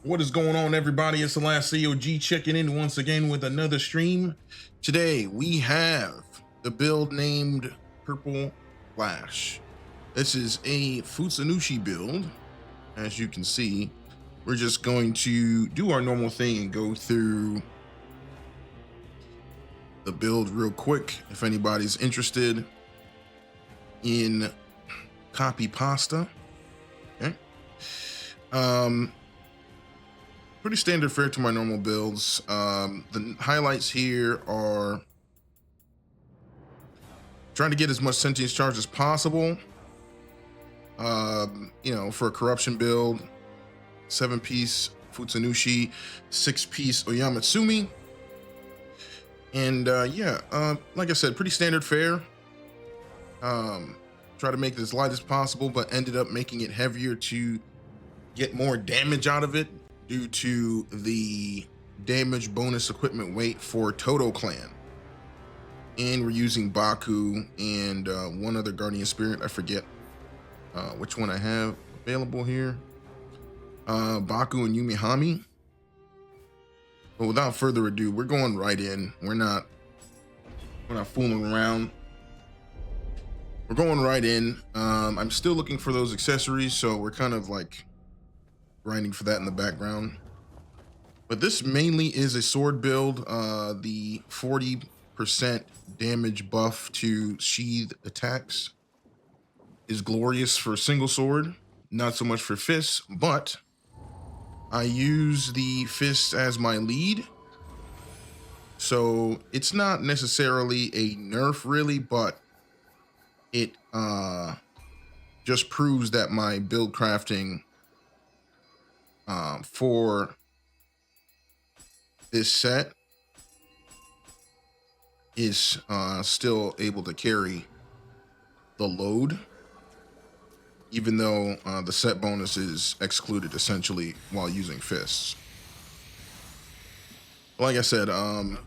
What is going on, everybody? It's the last COG checking in once again with another stream. Today we have the build named Purple Flash. This is a Futsunushi build. As you can see, we're just going to do our normal thing and go through the build real quick. If anybody's interested in copy pasta, okay. Pretty standard fare to my normal builds. The highlights here are trying to get as much sentience charge as possible. For a corruption build, 7-piece Futsunushi, 6-piece Oyamatsumi. And like I said, pretty standard fare. Try to make it as light as possible, but ended up making it heavier to get more damage out of it, due to the damage bonus equipment weight for Toto Clan. And we're using Baku and one other Guardian Spirit. I forget which one I have available here. Baku and Yumihami. But without further ado, we're going right in. We're not fooling around. We're going right in. I'm still looking for those accessories, so we're kind of like grinding for that in the background. But this mainly is a sword build. The 40% damage buff to sheath attacks is glorious for single sword, not so much for fists, but I use the fists as my lead. So it's not necessarily a nerf really, but it just proves that my build crafting for this set is still able to carry the load, even though the set bonus is excluded essentially while using fists. Like I said, I'm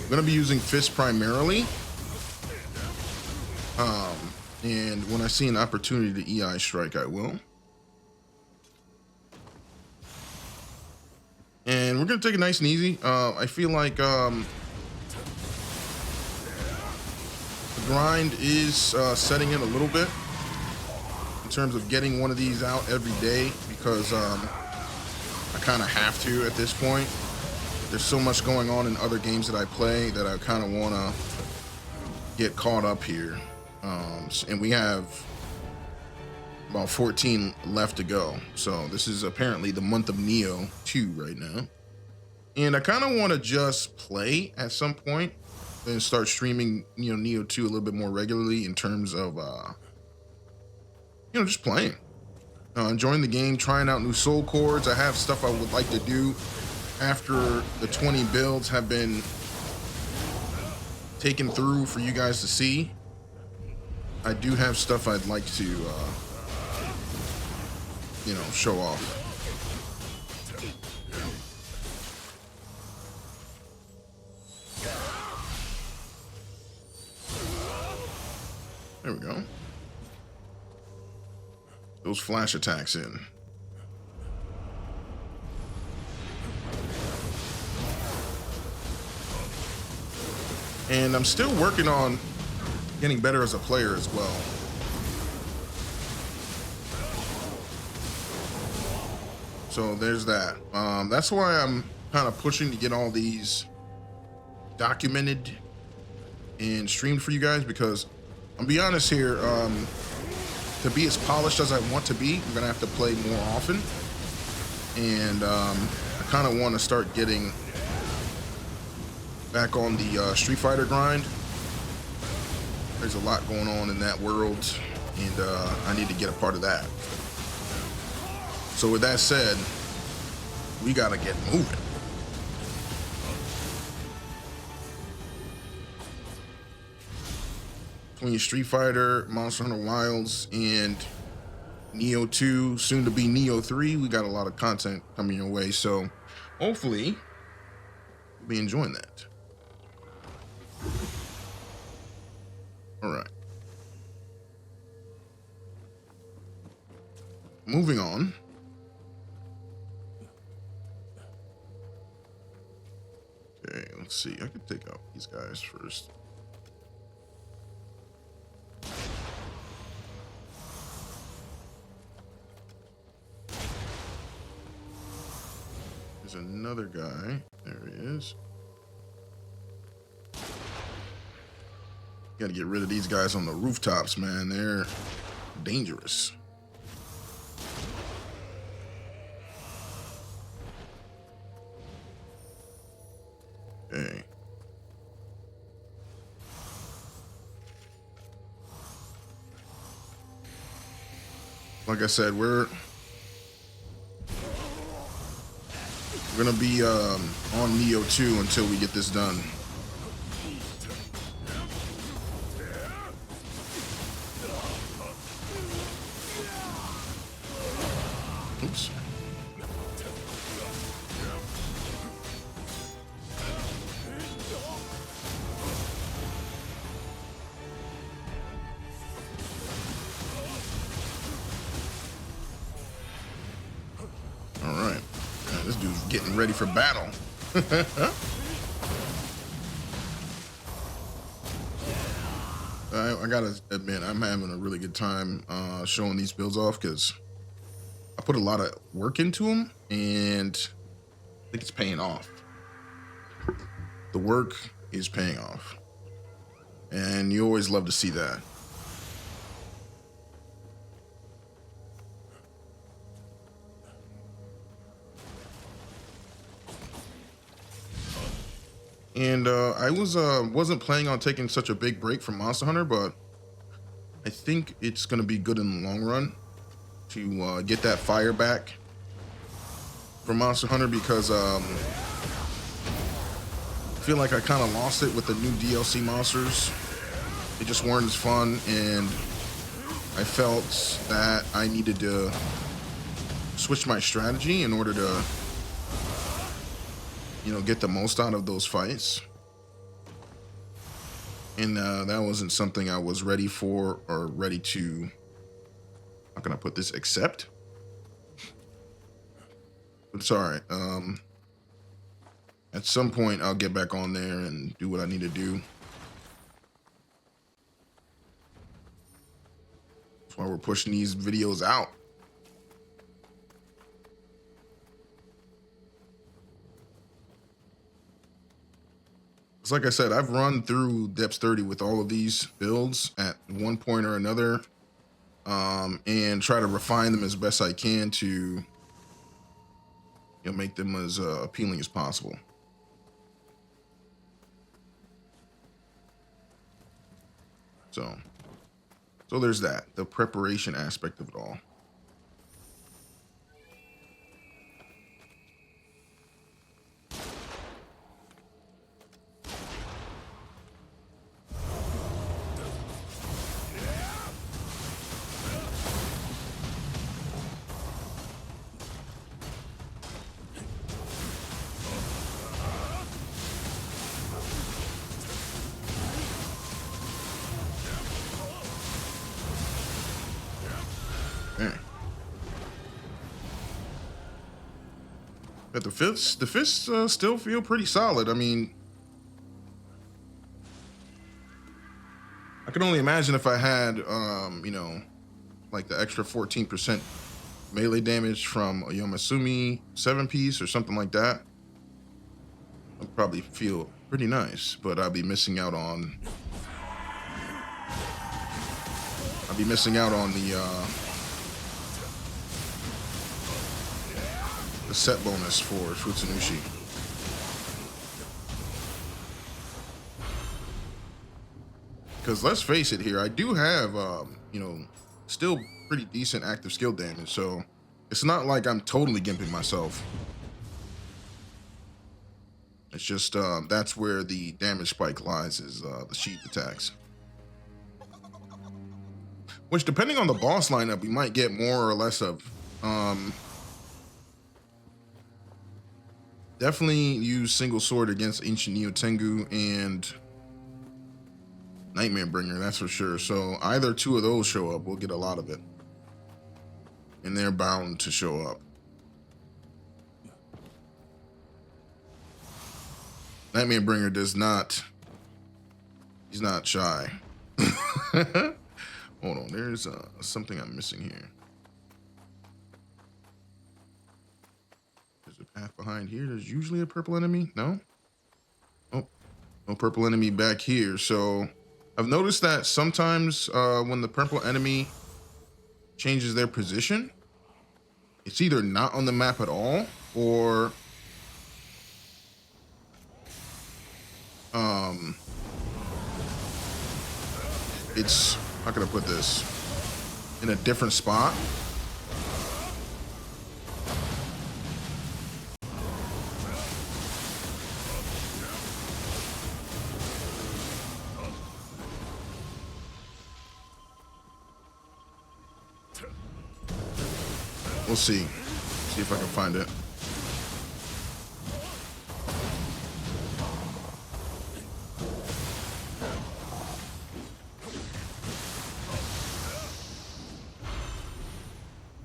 gonna be using fists primarily, and when I see an opportunity to Iai strike, I will. And we're gonna take it nice and easy. I feel like the grind is setting in a little bit in terms of getting one of these out every day, because I kind of have to at this point. There's so much going on in other games that I play that I kind of want to get caught up here. And we have about 14 left to go. So this is apparently the month of Neo 2 right now. And I kind of want to just play at some point and start streaming, Neo 2 a little bit more regularly in terms of, just playing. Enjoying the game, trying out new soul chords. I have stuff I would like to do after the 20 builds have been taken through for you guys to see. I do have stuff I'd like to, show off. There we go. Those flash attacks in. And I'm still working on getting better as a player as well. So there's that. That's why I'm kind of pushing to get all these documented and streamed for you guys, because I'll be honest here, to be as polished as I want to be, I'm gonna have to play more often. And I kind of want to start getting back on the Street Fighter grind. There's a lot going on in that world, and I need to get a part of that. So with that said, we gotta get moving. Between Street Fighter, Monster Hunter Wilds, and Neo 2, soon to be Neo 3, we got a lot of content coming your way. So hopefully you'll be enjoying that. All right. Moving on. see. I could take out these guys first. There's another guy. There he is. Got to get rid of these guys on the rooftops, man. They're dangerous. Okay. Like I said, we're gonna be on Neo 2 until we get this done. Oops. All right. This dude's getting ready for battle. I gotta admit, I'm having a really good time showing these builds off because I put a lot of work into them, and I think it's paying off. The work is paying off, and you always love to see that. And I wasn't planning on taking such a big break from Monster Hunter, but I think it's gonna be good in the long run to get that fire back from Monster Hunter, because I feel like I kind of lost it with the new DLC monsters. They just weren't as fun, and I felt that I needed to switch my strategy in order to, you know, get the most out of those fights. And that wasn't something I was ready for or ready to, how can I put this, accept? But it's all right. At some point, I'll get back on there and do what I need to do. That's why we're pushing these videos out. It's like I said, I've run through Depths 30 with all of these builds at one point or another, and try to refine them as best I can to, you know, make them as appealing as possible. So there's that, the preparation aspect of it all. But the fists still feel pretty solid. I mean, I can only imagine if I had, you know, like the extra 14% melee damage from Oyamatsumi 7-piece or something like that. I'd probably feel pretty nice, but I'd be missing out on. I'd be missing out on the set bonus for Futsunushi. Because let's face it here, I do have, you know, still pretty decent active skill damage, so it's not like I'm totally gimping myself. It's just that's where the damage spike lies, is the sheath attacks. Which, depending on the boss lineup, we might get more or less of. Definitely use single sword against Ancient Neo Tengu and Nightmare Bringer, that's for sure. So either two of those show up, we'll get a lot of it. And they're bound to show up. Nightmare Bringer does not. He's not shy. Hold on. There's something I'm missing here. There's a path behind here. There's usually a purple enemy. No? Oh, no purple enemy back here. So I've noticed that sometimes when the purple enemy changes their position, it's either not on the map at all or it's, how can I put this, in a different spot. We'll see. See if I can find it.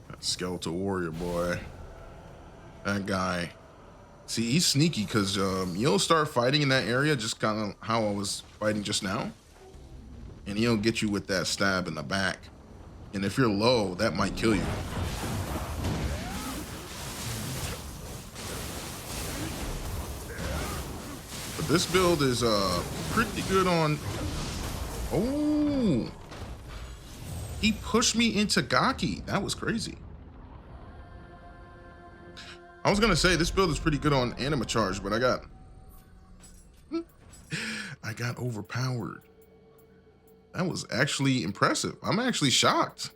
That skeletal warrior boy. That guy. See, he's sneaky because you'll start fighting in that area just kind of how I was fighting just now. And he'll get you with that stab in the back. And if you're low, that might kill you. But this build is pretty good on... Oh! He pushed me into Gaki. That was crazy. I was gonna say this build is pretty good on anima charge, but I got overpowered. That was actually impressive. I'm actually shocked.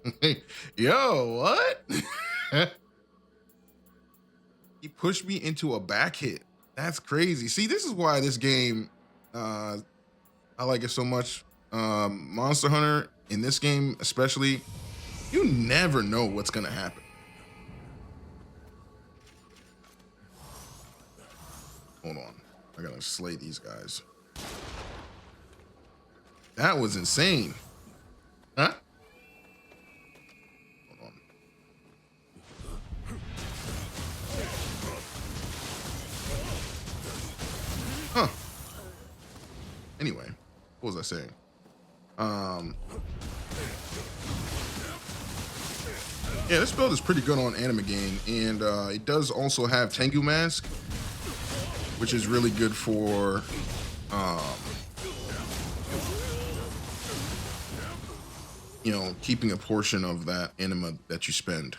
Yo, what? He pushed me into a back hit. That's crazy. See, this is why this game, I like it so much. Monster Hunter, in this game especially, you never know what's gonna happen. Hold on, I gotta slay these guys. That was insane. Huh? Hold on. Huh. Anyway, what was I saying? Yeah, this build is pretty good on Anima Gang, and it does also have Tengu Mask, which is really good for you know, keeping a portion of that anima that you spend.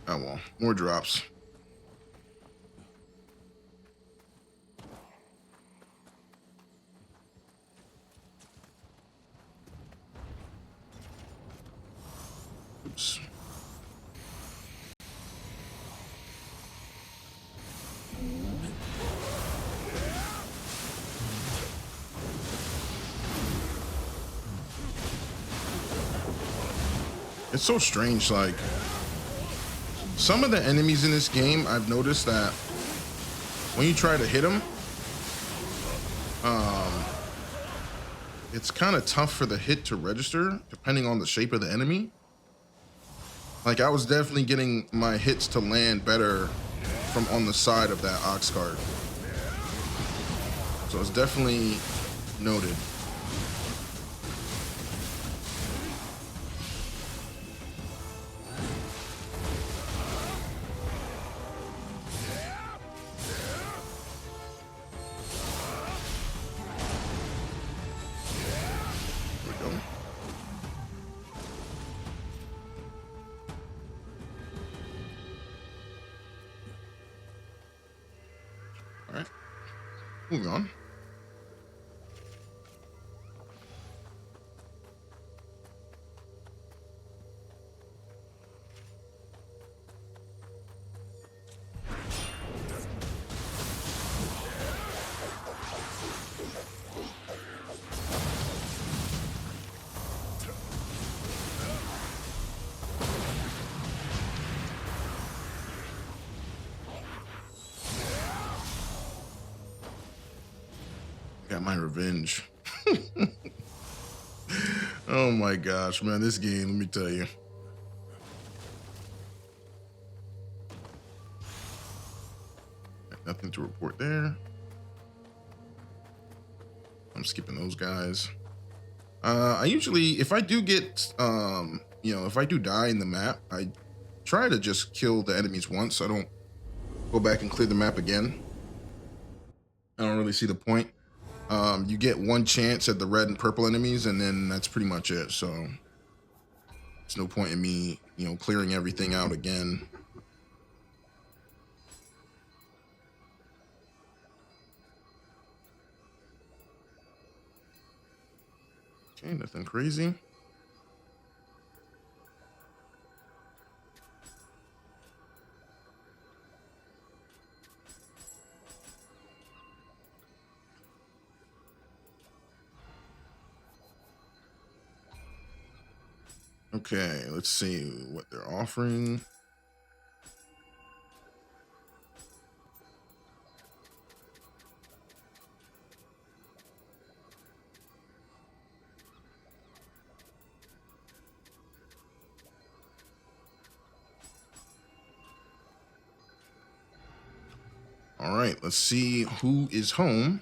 Oh well, more drops. Oops. It's so strange, like some of the enemies in this game, I've noticed that when you try to hit them, it's kind of tough for the hit to register depending on the shape of the enemy. Like I was definitely getting my hits to land better from on the side of that ox cart. So it's definitely noted. All right, moving on. Got my revenge. Oh my gosh, man, this game, let me tell you. Nothing to report there. I'm skipping those guys. I usually, if I do get, if I do die in the map, I try to just kill the enemies once. I don't go back and clear the map again. I don't really see the point. You get one chance at the red and purple enemies, and then that's pretty much it. So there's no point in me, clearing everything out again. Okay, nothing crazy. Okay, let's see what they're offering. All right, let's see who is home.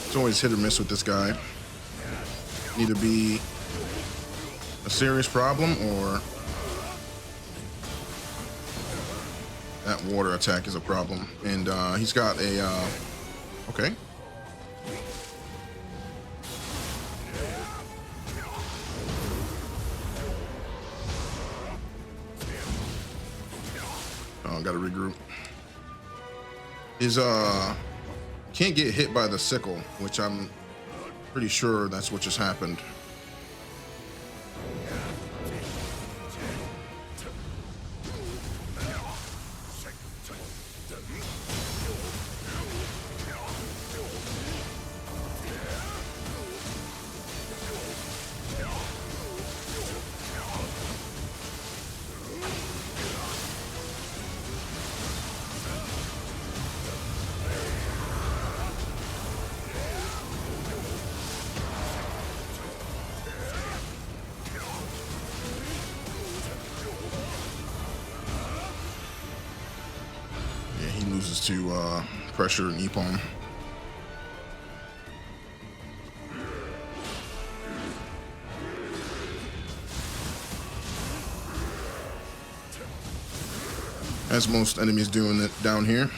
It's always hit or miss with this guy. Either be a serious problem or that water attack is a problem. And he's got a, okay. Oh, gotta regroup. His, can't get hit by the sickle, which I'm pretty sure that's what just happened. Loses to pressure and Ippon. As most enemies doing it down here.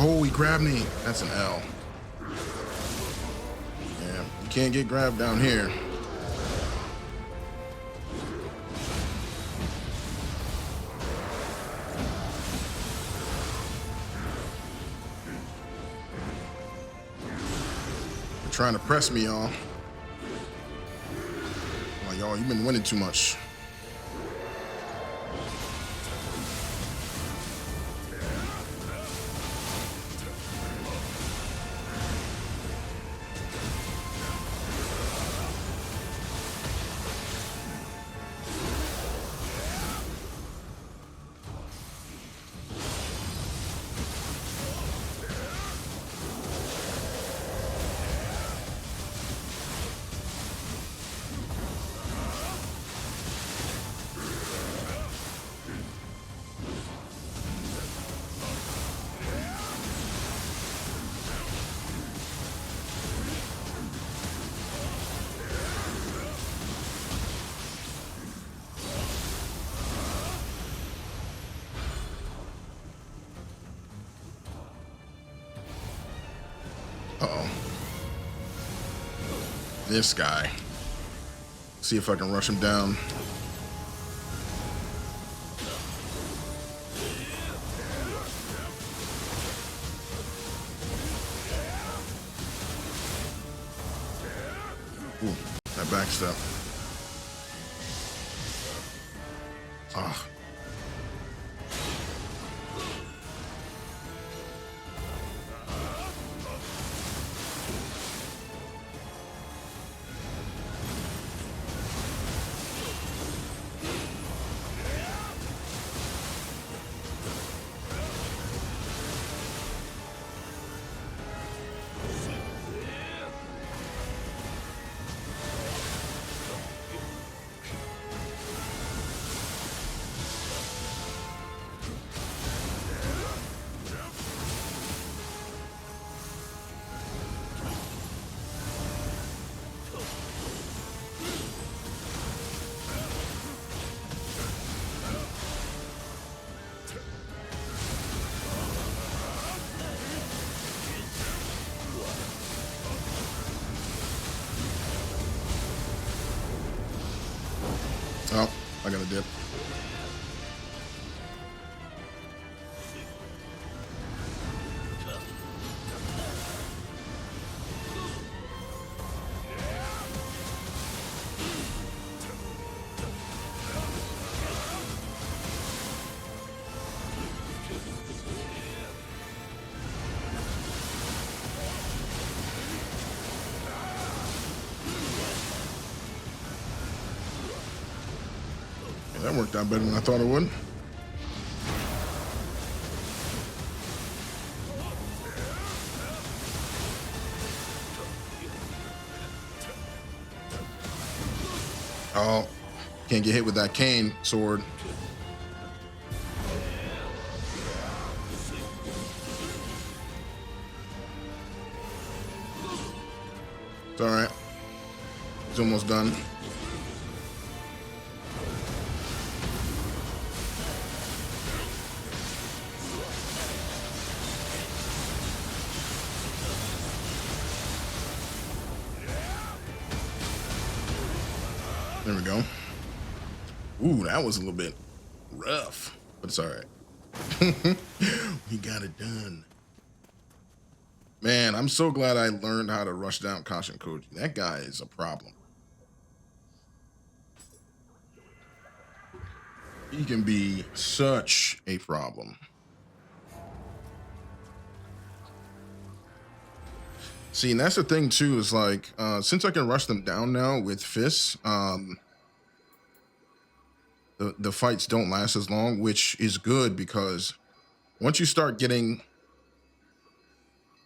Oh, he grabbed me. That's an L. Yeah, you can't get grabbed down here. They're trying to press me, y'all. Like, y'all, you've been winning too much. Uh-oh. This guy. See if I can rush him down. Ooh, that backstep. Ah. Oh, I got a dip. Yeah, that worked out better than I thought it would. Oh, can't get hit with that cane sword. It's all right. It's almost done. There we go. Ooh, that was a little bit rough, but it's all right. We got it done. Man, I'm so glad I learned how to rush down Kashin Koji. That guy is a problem. He can be such a problem. See, and that's the thing too, is like, since I can rush them down now with fists, the fights don't last as long, which is good because once you start getting,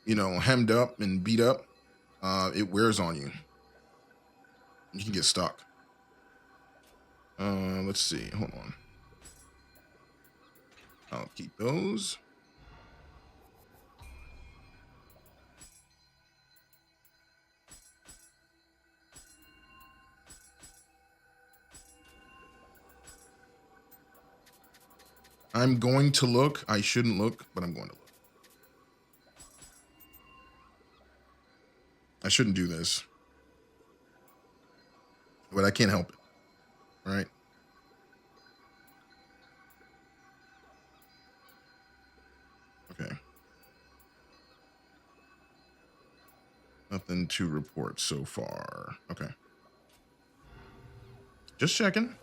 hemmed up and beat up, it wears on you. You can get stuck. Let's see. Hold on. I'll keep those. I'm going to look. I shouldn't look, but I'm going to look. I shouldn't do this, but I can't help it. All right. Okay. Nothing to report so far. Okay. Just checking.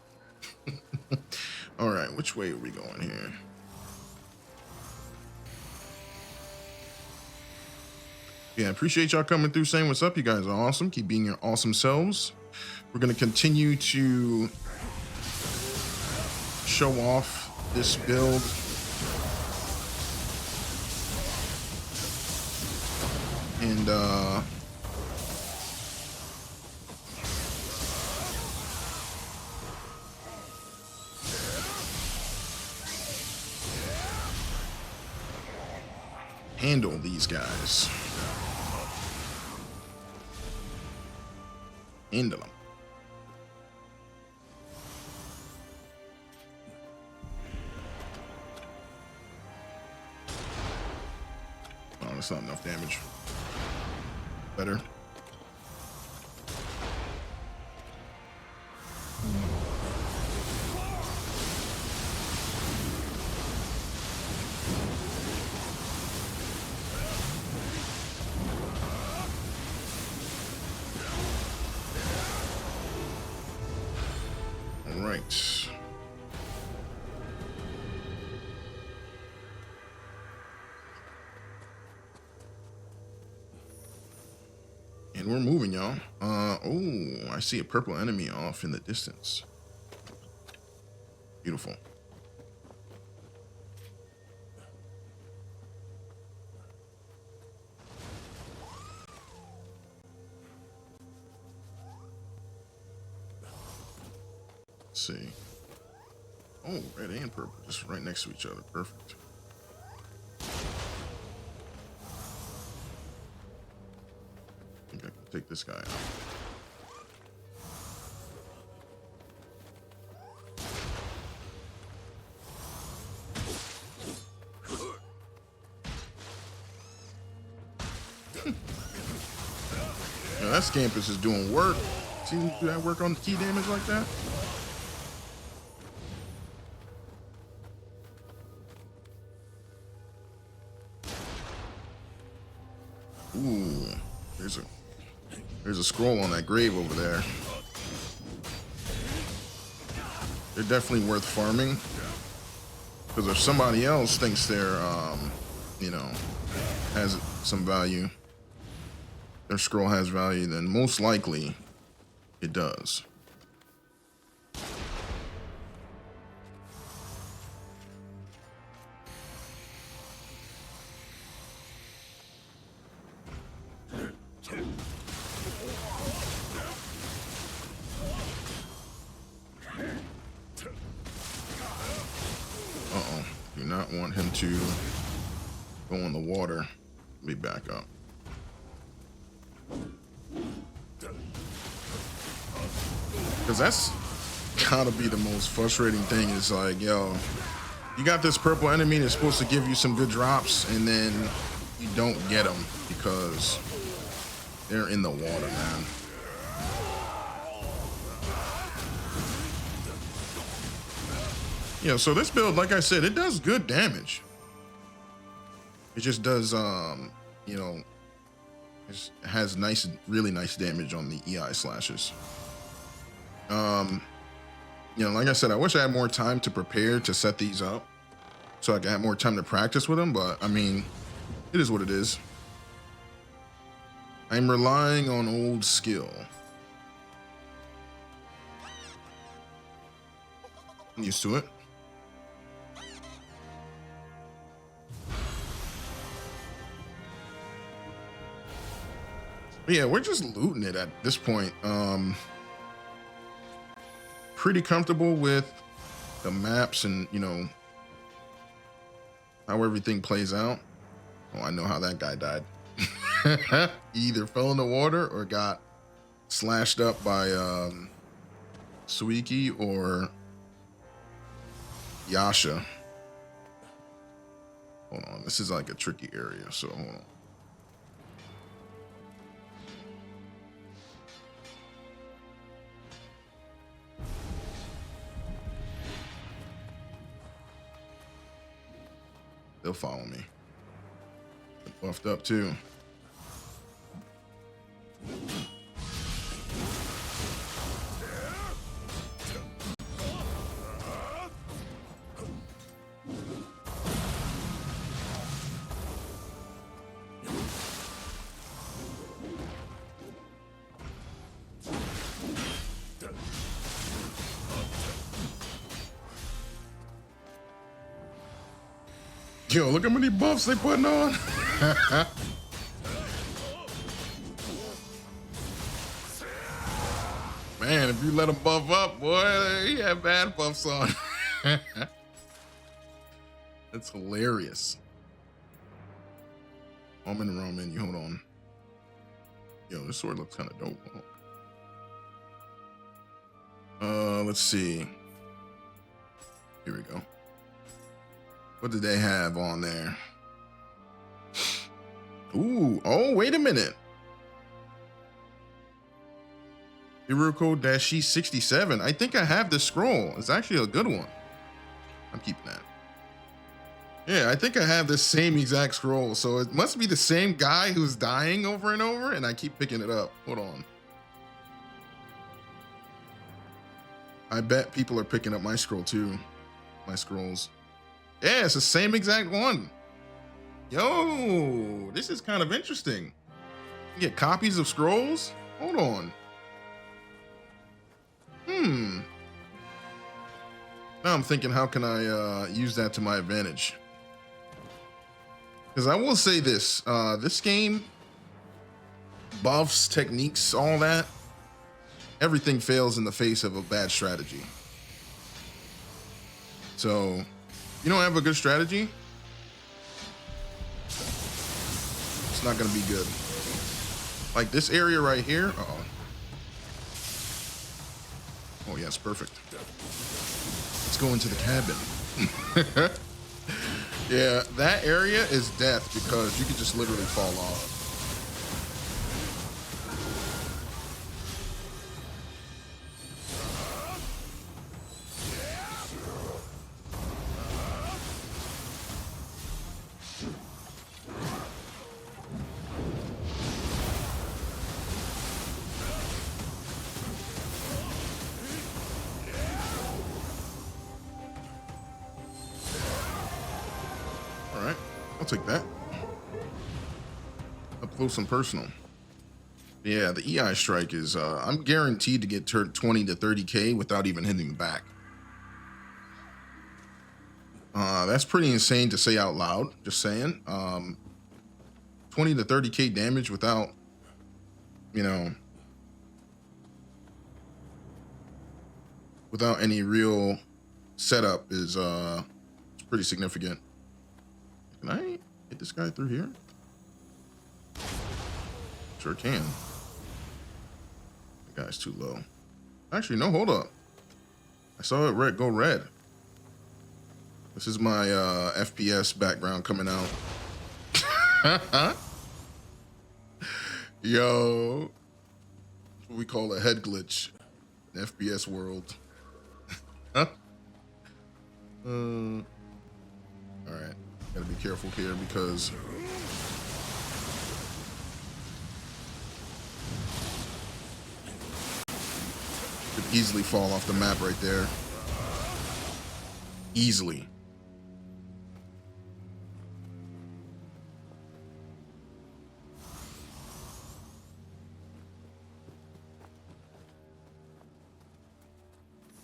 All right. Which way are we going here? Yeah, appreciate y'all coming through saying what's up. You guys are awesome. Keep being your awesome selves. We're going to continue to show off this build. And handle these guys. Handle them. Oh, that's not enough damage. Better. And we're moving, y'all. Oh, I see a purple enemy off in the distance. Beautiful. Let's see. Oh, red and purple, just right next to each other. Perfect. I think I can take this guy out. Yeah, that Scampus is doing work. See him do that work on the key damage like that? Ooh, there's a scroll on that grave over there. They're definitely worth farming. Because if somebody else thinks they're, you know, has some value, their scroll has value, then most likely it does. Uh-oh. Do not want him to go in the water. Let me back up. Because that's gotta be the most frustrating thing. Is like, yo, you got this purple enemy that's supposed to give you some good drops, and then you don't get them because they're in the water, man. Yeah, so this build, like I said, it does good damage. It just does, you know, it has nice, really nice damage on the Iai Slashes. You know, like I said, I wish I had more time to prepare to set these up so I could have more time to practice with them, but I mean, it is what it is. I'm relying on old skill. I'm used to it. But yeah, we're just looting it at this point. Pretty comfortable with the maps and, you know, how everything plays out. Oh, I know how that guy died. He either fell in the water or got slashed up by Suiki or Yasha. Hold on, this is like a tricky area, so hold on. They'll follow me. They're buffed up too. Yo, look how many buffs they putting on. Man, if you let him buff up, boy, he had bad buffs on. That's hilarious. I'm in the wrong menu, hold on. Yo, this sword looks kind of dope. Let's see. Here we go. What did they have on there? Ooh, oh, wait a minute. Hero code -67. I think I have this scroll. It's actually a good one. I'm keeping that. Yeah, I think I have this same exact scroll. So it must be the same guy who's dying over and over, and I keep picking it up. Hold on. I bet people are picking up my scroll too. My scrolls. Yeah, it's the same exact one. Yo, this is kind of interesting. Get copies of scrolls? Hold on. Now I'm thinking, how can I use that to my advantage? Because I will say this, this game, buffs, techniques, all that, everything fails in the face of a bad strategy. So, you don't have a good strategy, it's not going to be good. Like this area right here. Uh-oh. Oh, yes, perfect. Let's go into the cabin. Yeah, that area is death because you could just literally fall off. All right, I'll take that. Up close and personal. Yeah, the Iai strike is, I'm guaranteed to get 20 to 30K without even hitting back. That's pretty insane to say out loud, just saying. 20 to 30K damage without, you know, without any real setup is it's pretty significant. Can I hit this guy through here? Sure can. The guy's too low. Actually, no, hold up. I saw it go red. This is my FPS background coming out. Yo, that's what we call a head glitch in FPS world. Huh? All right, gotta be careful here because could easily fall off the map right there. Easily.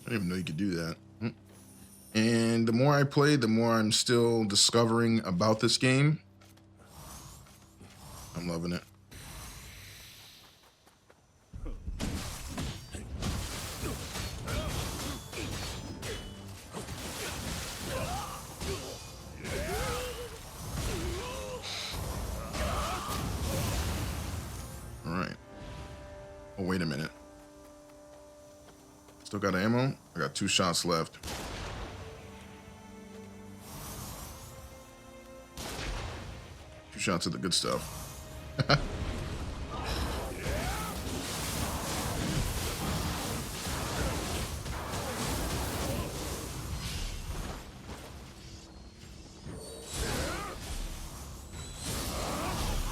I didn't even know you could do that. And the more I play, the more I'm still discovering about this game. I'm loving it. All right. Oh, wait a minute. Still got ammo? I got 2 shots left. Two shots of the good stuff.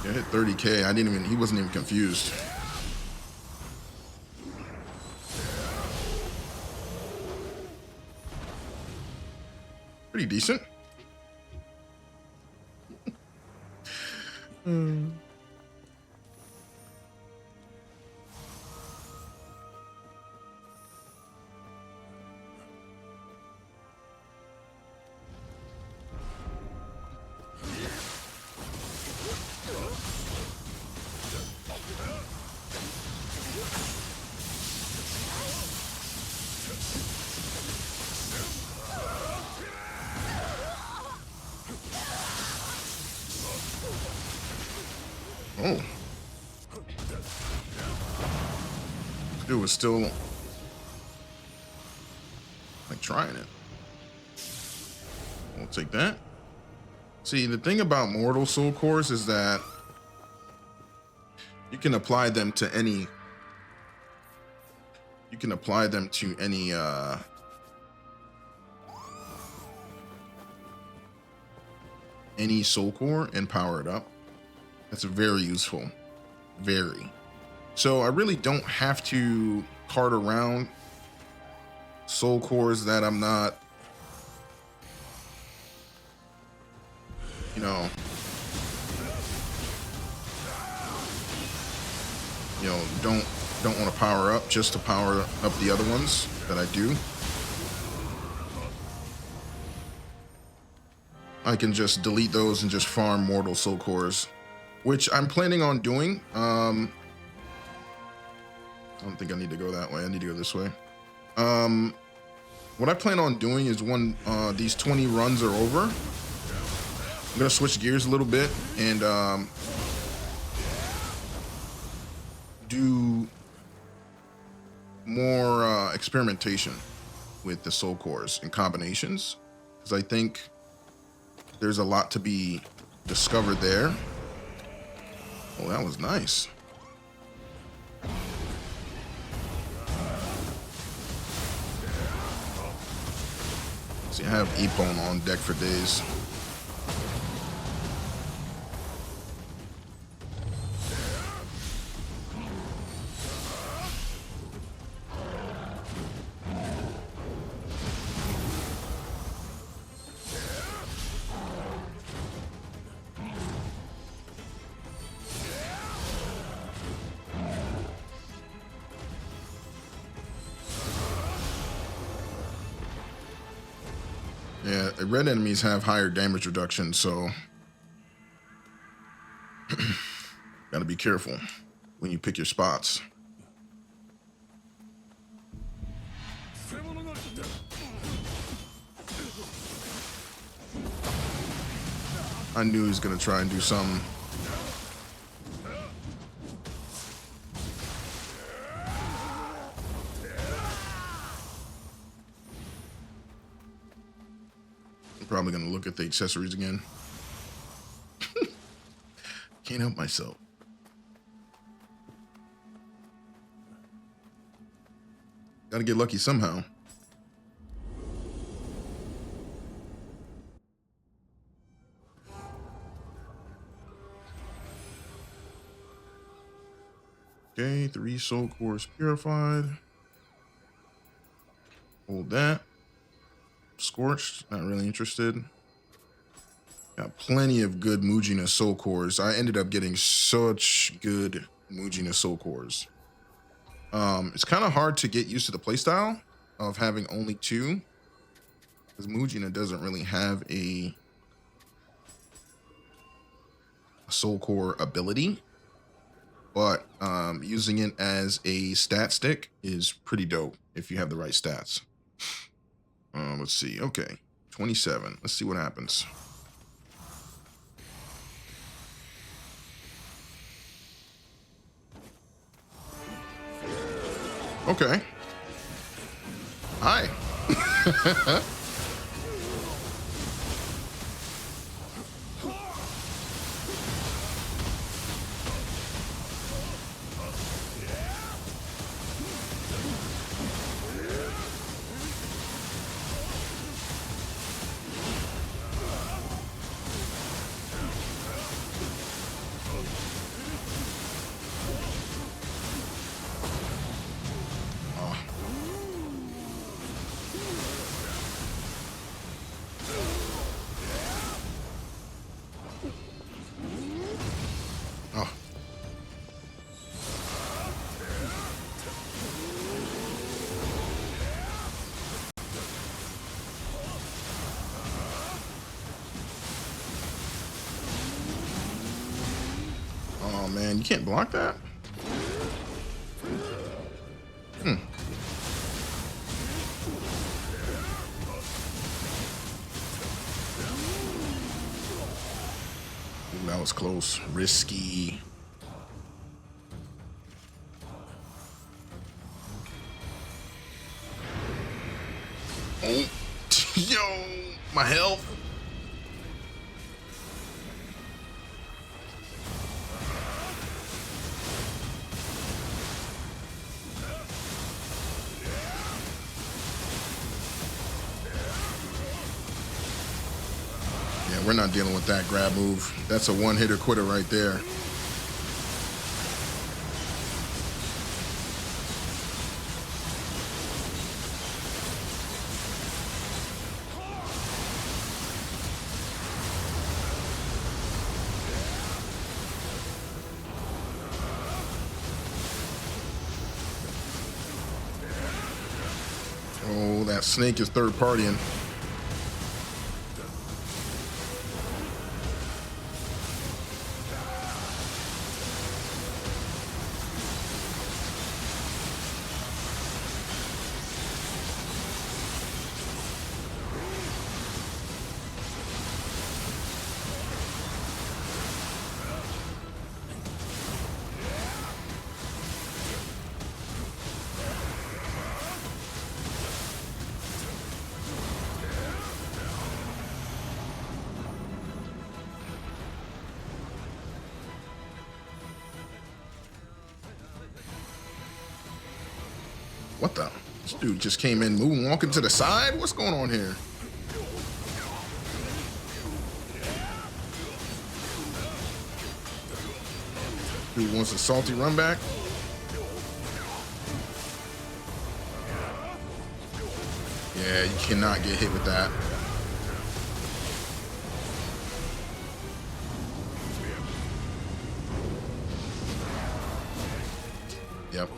Yeah, hit 30K. I didn't even, he wasn't even confused. Pretty decent. Oh. Dude was still like trying it. We'll take that. See, the thing about mortal soul cores is that you can apply them to any any soul core and power it up. That's very useful. Very. So I really don't have to cart around soul cores that I'm not, you know, you know, don't want to power up just to power up the other ones that I do. I can just delete those and just farm mortal soul cores, which I'm planning on doing. I don't think I need to go that way. I need to go this way. What I plan on doing is when these 20 runs are over, I'm gonna switch gears a little bit and do more experimentation with the soul cores and combinations, because I think there's a lot to be discovered there. Oh, that was nice. See, I have Epone on deck for days. Yeah, red enemies have higher damage reduction, so gotta be careful when you pick your spots. I knew he was gonna try and do something. Probably gonna look at the accessories again. Can't help myself. Gotta get lucky somehow. Okay, 3 soul cores purified. Hold that. Scorched, not really interested. Got plenty of good Mujina soul cores. I ended up getting such good Mujina soul cores. It's kind of hard to get used to the playstyle of having only 2, because Mujina doesn't really have a soul core ability, but using it as a stat stick is pretty dope if you have the right stats. Let's see. Okay, 27. Let's see what happens. Okay. Hi. Oh. Oh man, you can't block that? Ooh, that was close. Risky. Oh, yo, my health. Yeah, we're not dealing with that grab move. That's a one-hitter quitter right there. that snake is third partying. What the? This dude just came in moving, walking to the side? What's going on here? Dude wants a salty run back. Yeah, you cannot get hit with that. Yep.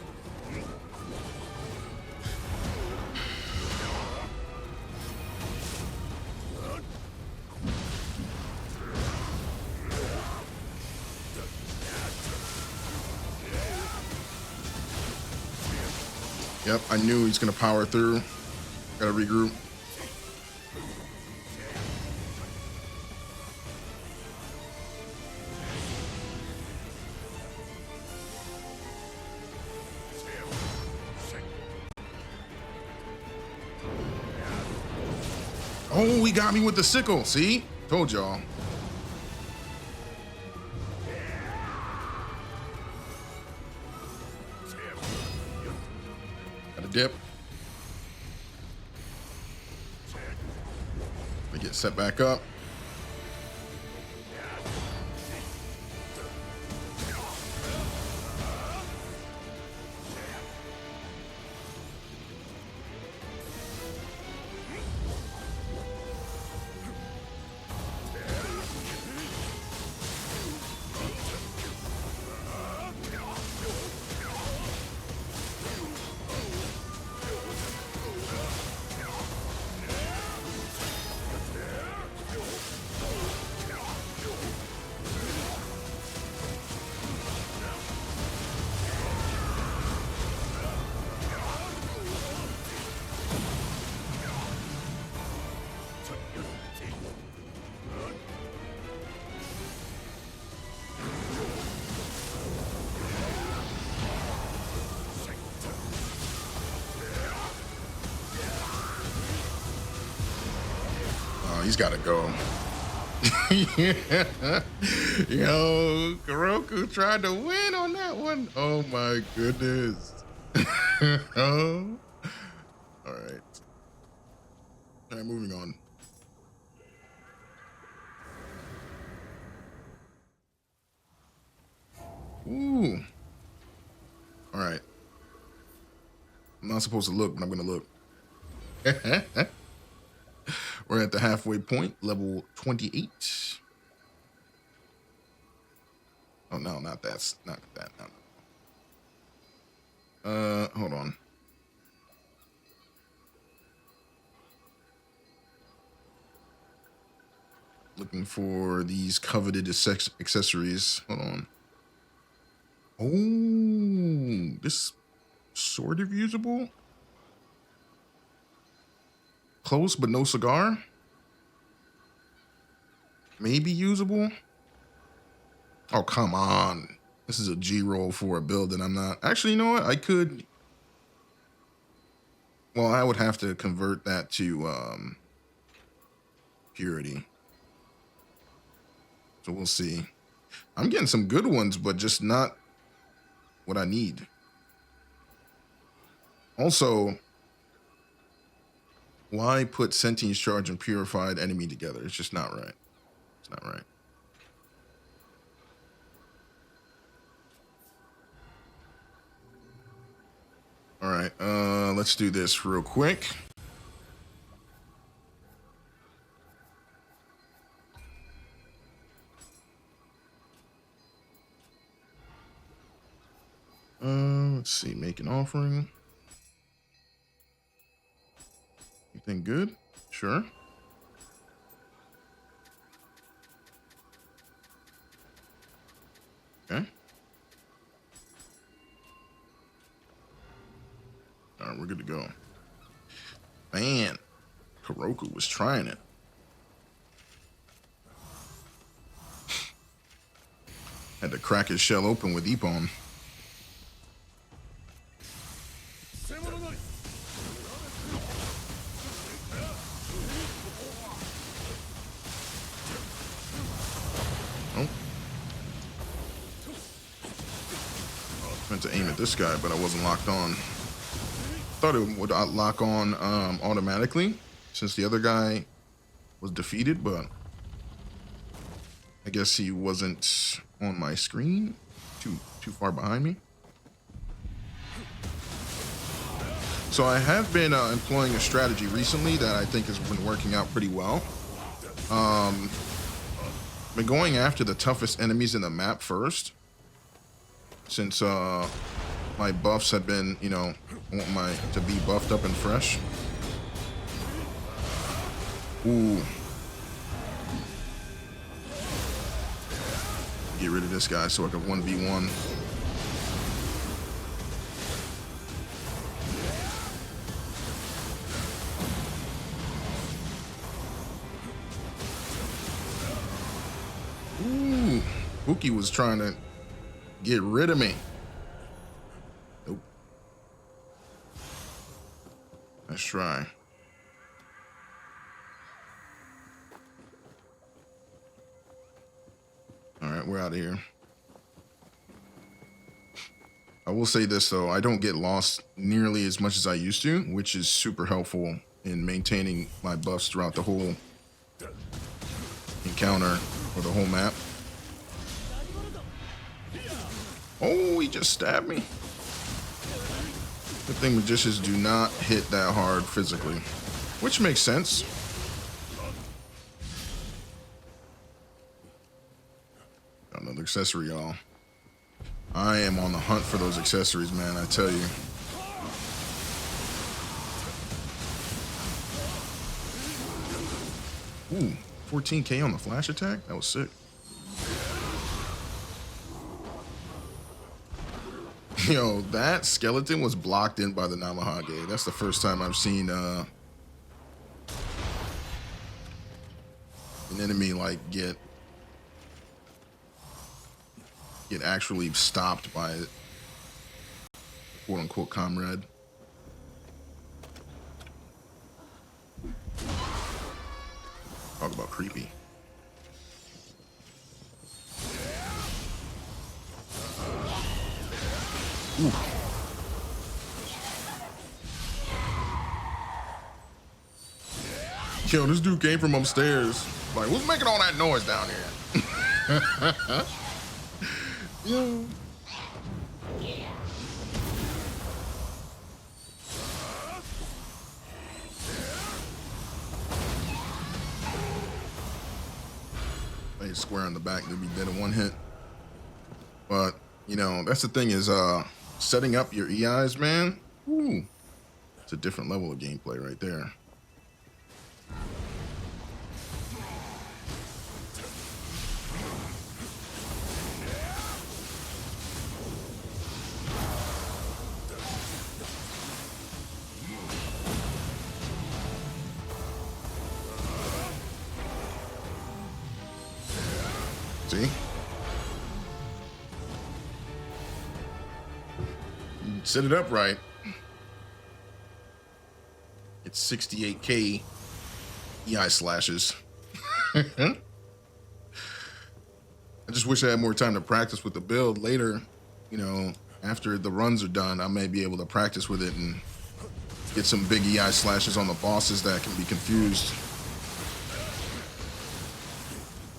Yep, I knew he's gonna power through. Gotta regroup. Oh, he got me with the sickle. See? Told y'all. Got a dip. They get set back up. He's got to go. Yeah. Yo, Kuroku tried to win on that one. Oh my goodness. Oh. All right. All right, moving on. Ooh. All right. I'm not supposed to look, but I'm going to look. We're at the halfway point, level 28. Oh, no, not that. Not that. No. Hold on. Looking for these coveted accessories. Hold on. Oh, this sort of usable. Close, but no cigar. Maybe usable. Oh, come on. This is a G roll for a build that I'm not. Actually, you know what? I could. Well, I would have to convert that to purity. So we'll see. I'm getting some good ones, but just not what I need. Also, why put sentience charge and purified enemy together? It's just not right. It's not right. All right, let's do this real quick. Let's see, make an offering. Anything good? Sure. Okay. All right, we're good to go. Man, Kuroku was trying it. Had to crack his shell open with Ippon. Oh. Meant to aim at this guy, but I wasn't locked on. Thought it would lock on automatically since the other guy was defeated, but I guess he wasn't on my screen. Too far behind me. So I have been employing a strategy recently that I think has been working out pretty well. Been going after the toughest enemies in the map first, since my buffs have been, you know, want to be buffed up and fresh. Ooh. Get rid of this guy so I can 1v1. Ooh. Buki was trying to get rid of me. Nope. Let's try. All right, we're out of here. I will say this though, I don't get lost nearly as much as I used to, which is super helpful in maintaining my buffs throughout the whole encounter or the whole map. Oh, he just stabbed me. Good thing magicians do not hit that hard physically, which makes sense. Got another accessory, y'all. I am on the hunt for those accessories, man, I tell you. Ooh, 14k on the flash attack? That was sick. Yo, that skeleton was blocked in by the Namahage. That's the first time I've seen an enemy like get actually stopped by a quote unquote comrade. Talk about creepy. Ooh. Yo, this dude came from upstairs. Like, who's making all that noise down here? Yo. Lay square in the back, they'll be dead in one hit. But, you know, that's the thing is setting up your Iais, man. Ooh. It's a different level of gameplay right there. See? Set it up right. It's 68k Iai Slashes. I just wish I had more time to practice with the build later. You know, after the runs are done, I may be able to practice with it and get some big Iai Slashes on the bosses that can be confused.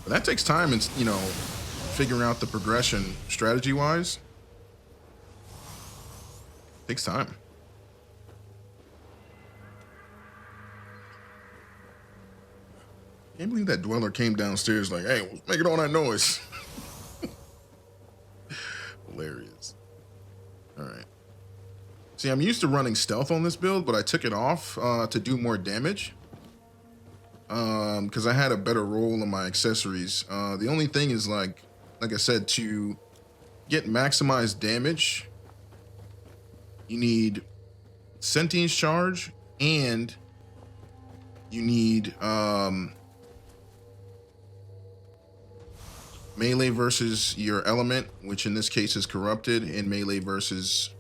But that takes time and, you know, figuring out the progression strategy-wise. Takes time. Can't believe that dweller came downstairs like, hey, what's making all that noise? Hilarious. All right. See, I'm used to running stealth on this build, but I took it off to do more damage. Because I had a better roll on my accessories. The only thing is like I said, to get maximized damage, you need sentience charge and you need melee versus your element, which in this case is corrupted, and melee versus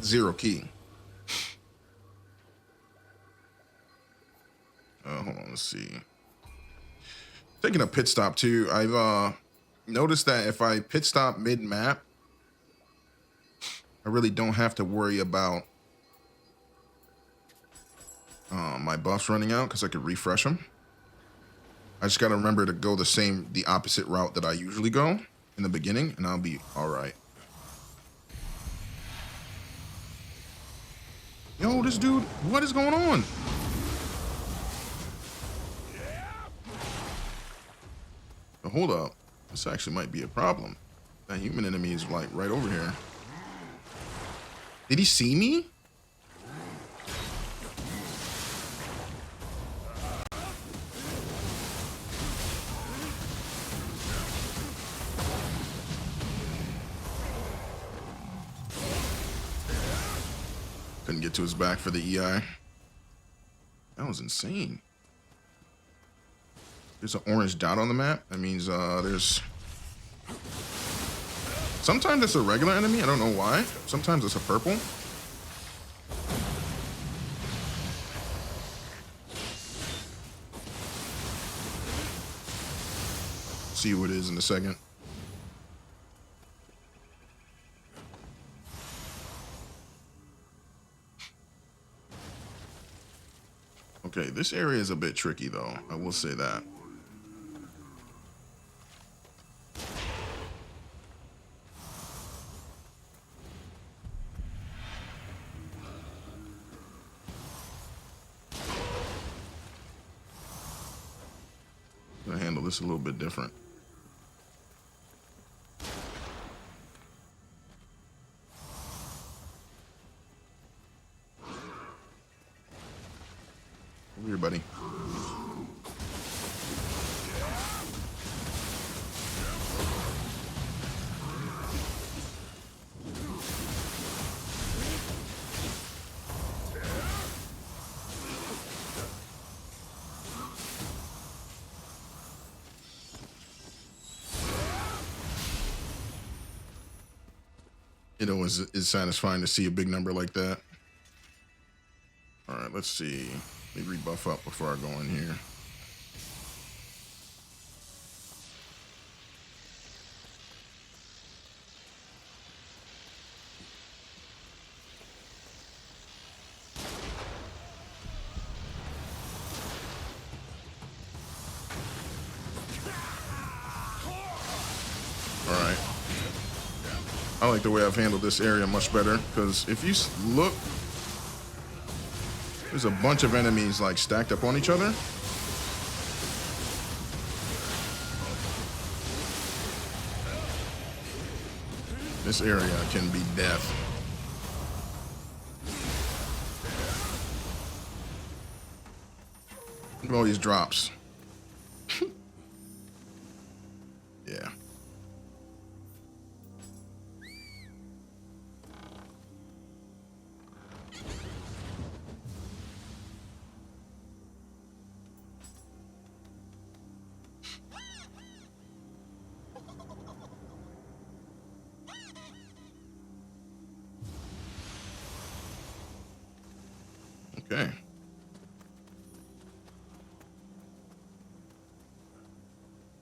zero key. Hold on, let's see. Taking a pit stop too. I've noticed that if I pit stop mid map, I really don't have to worry about my buffs running out because I could refresh them. I just got to remember to go the opposite route that I usually go in the beginning, and I'll be all right. Yo, this dude, what is going on? But hold up, this actually might be a problem. That human enemy is like right over here. Did he see me? Couldn't get to his back for the Iai. That was insane. There's an orange dot on the map. That means there's... Sometimes it's a regular enemy. I don't know why. Sometimes it's a purple. See who it is in a second. Okay, this area is a bit tricky though. I will say that. I'm gonna handle this a little bit different. Over here, buddy. It always is satisfying to see a big number like that. All right, let's see. Let me rebuff up before I go in here. All right. I like the way I've handled this area much better, because if you look, there's a bunch of enemies like stacked up on each other. This area can be death. Look at all these drops. Yeah. Okay.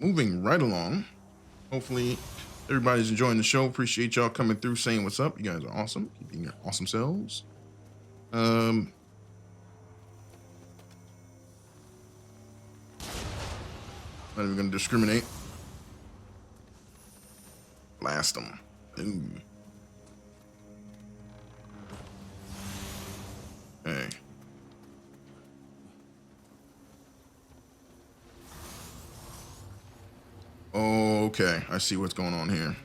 Moving right along. Hopefully everybody's enjoying the show. Appreciate y'all coming through, saying what's up. You guys are awesome. Keep being your awesome selves. Not even gonna discriminate. Blast them. Ooh. Hey. Okay, I see what's going on here.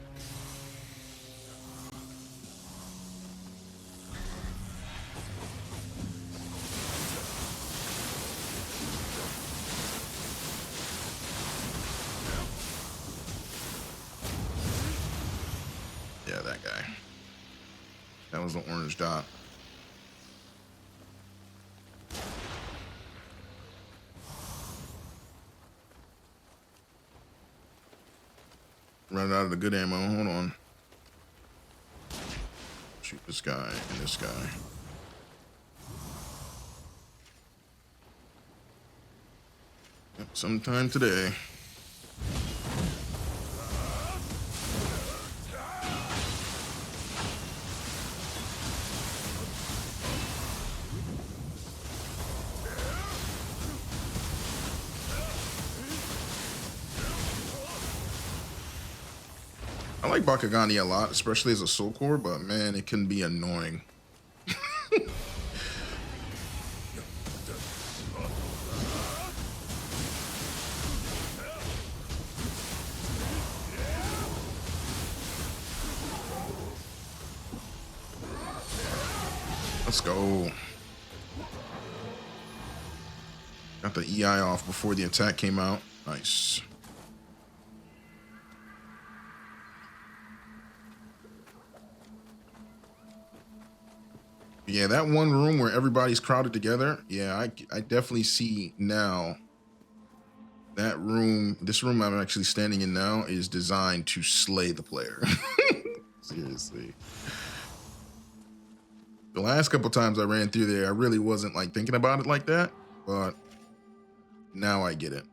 Yeah, that guy. That was the orange dot. Running out of the good ammo. Hold on. Shoot this guy and this guy. Yep, sometime today. I like Bakugani a lot, especially as a soul core, but man, it can be annoying. Let's go. Got the EI off before the attack came out. Nice. Yeah, that one room where everybody's crowded together. Yeah, I definitely see now. That room, this room I'm actually standing in now, is designed to slay the player. Seriously. The last couple times I ran through there, I really wasn't like thinking about it like that, but now I get it.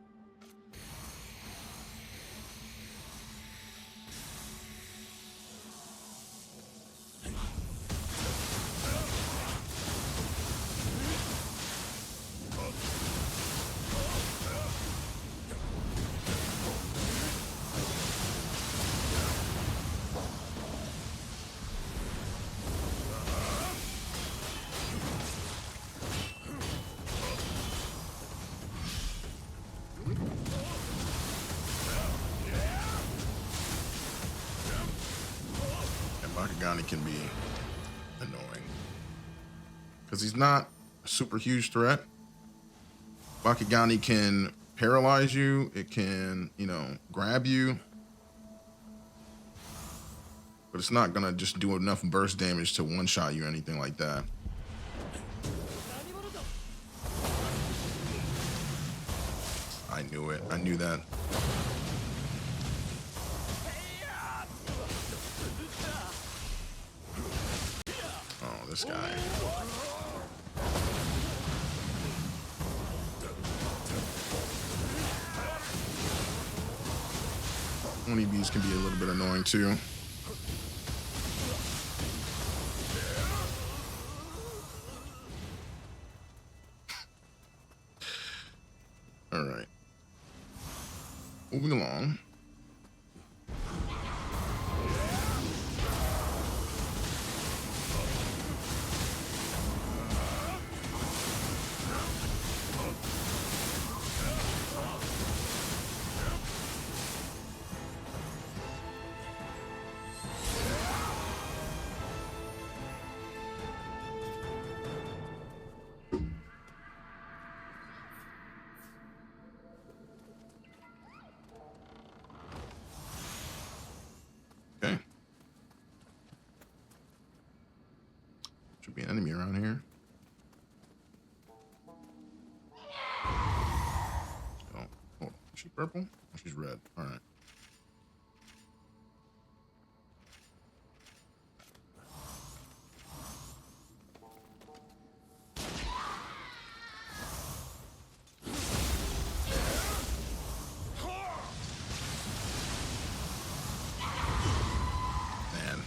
Bakugani can be annoying because he's not a super huge threat. Bakugani can paralyze you. It can, you know, grab you, but it's not gonna just do enough burst damage to one-shot you or anything like that. I knew it. I knew that. Oh, this guy. One of these can be a little bit annoying too. All right. Moving along. Okay. Should be an enemy around here. Oh, hold on. Is she purple? Oh, she's red. All right. Man.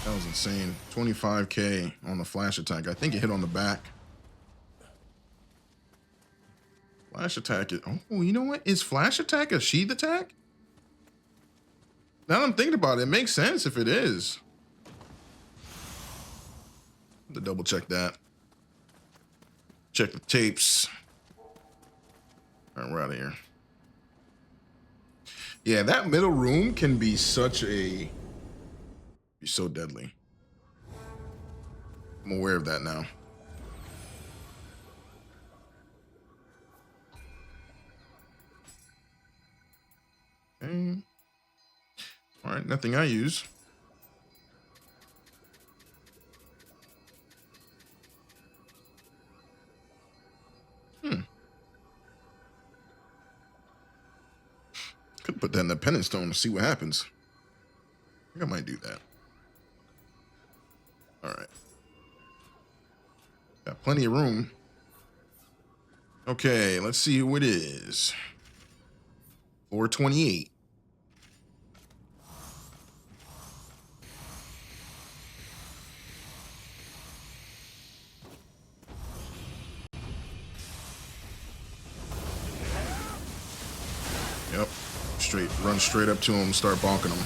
That was insane. 25K on the flash attack. I think it hit on the back. Flash attack is, oh, you know what? Is flash attack a sheath attack? Now that I'm thinking about it, it makes sense if it is. To double check that. Check the tapes. All right, we're out of here. Yeah, that middle room can be such a, be so deadly. I'm aware of that now. Okay. All right, nothing I use. Could put that in the penance stone to see what happens. I think I might do that. All right. Got plenty of room. Okay, let's see who it is. 428. Yep. Run straight up to him, start bonking him.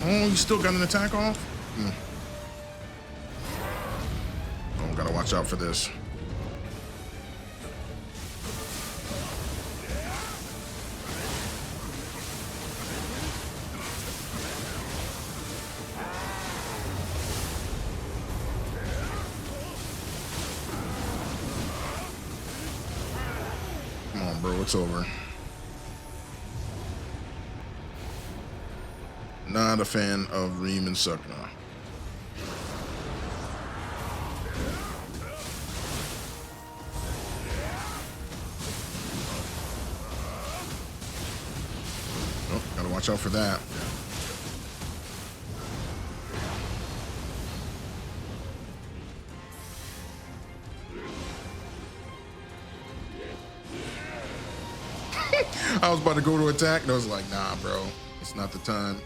Oh, you still got an attack off? Oh, gotta watch out for this. Come on, bro, it's over. Not a fan of Reem and Sukna. Oh, gotta watch out for that. I was about to go to attack and I was like, nah, bro, it's not the time.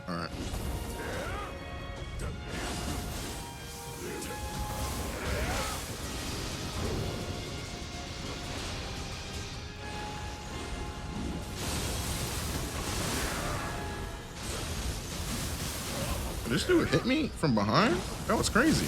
All right. This dude hit me from behind? That was crazy.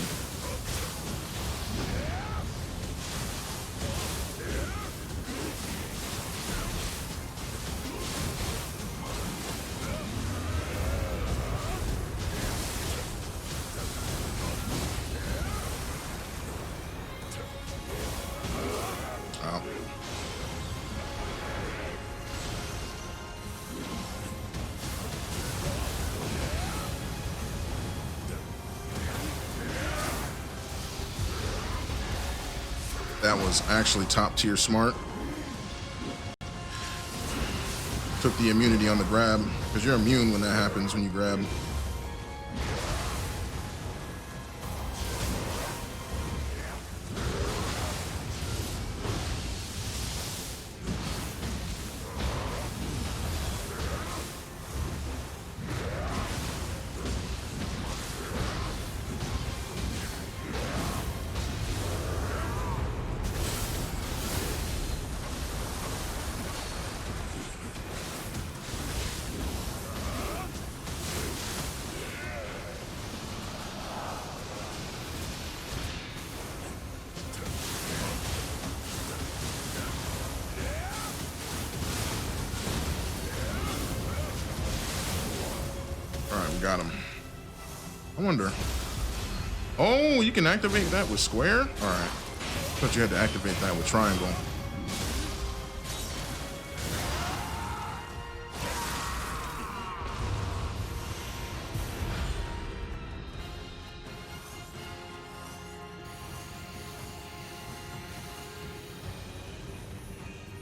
That was actually top tier smart. Took the immunity on the grab, because you're immune when that happens when you grab. got him. I wonder. Oh, you can activate that with square? All right. Thought you had to activate that with triangle.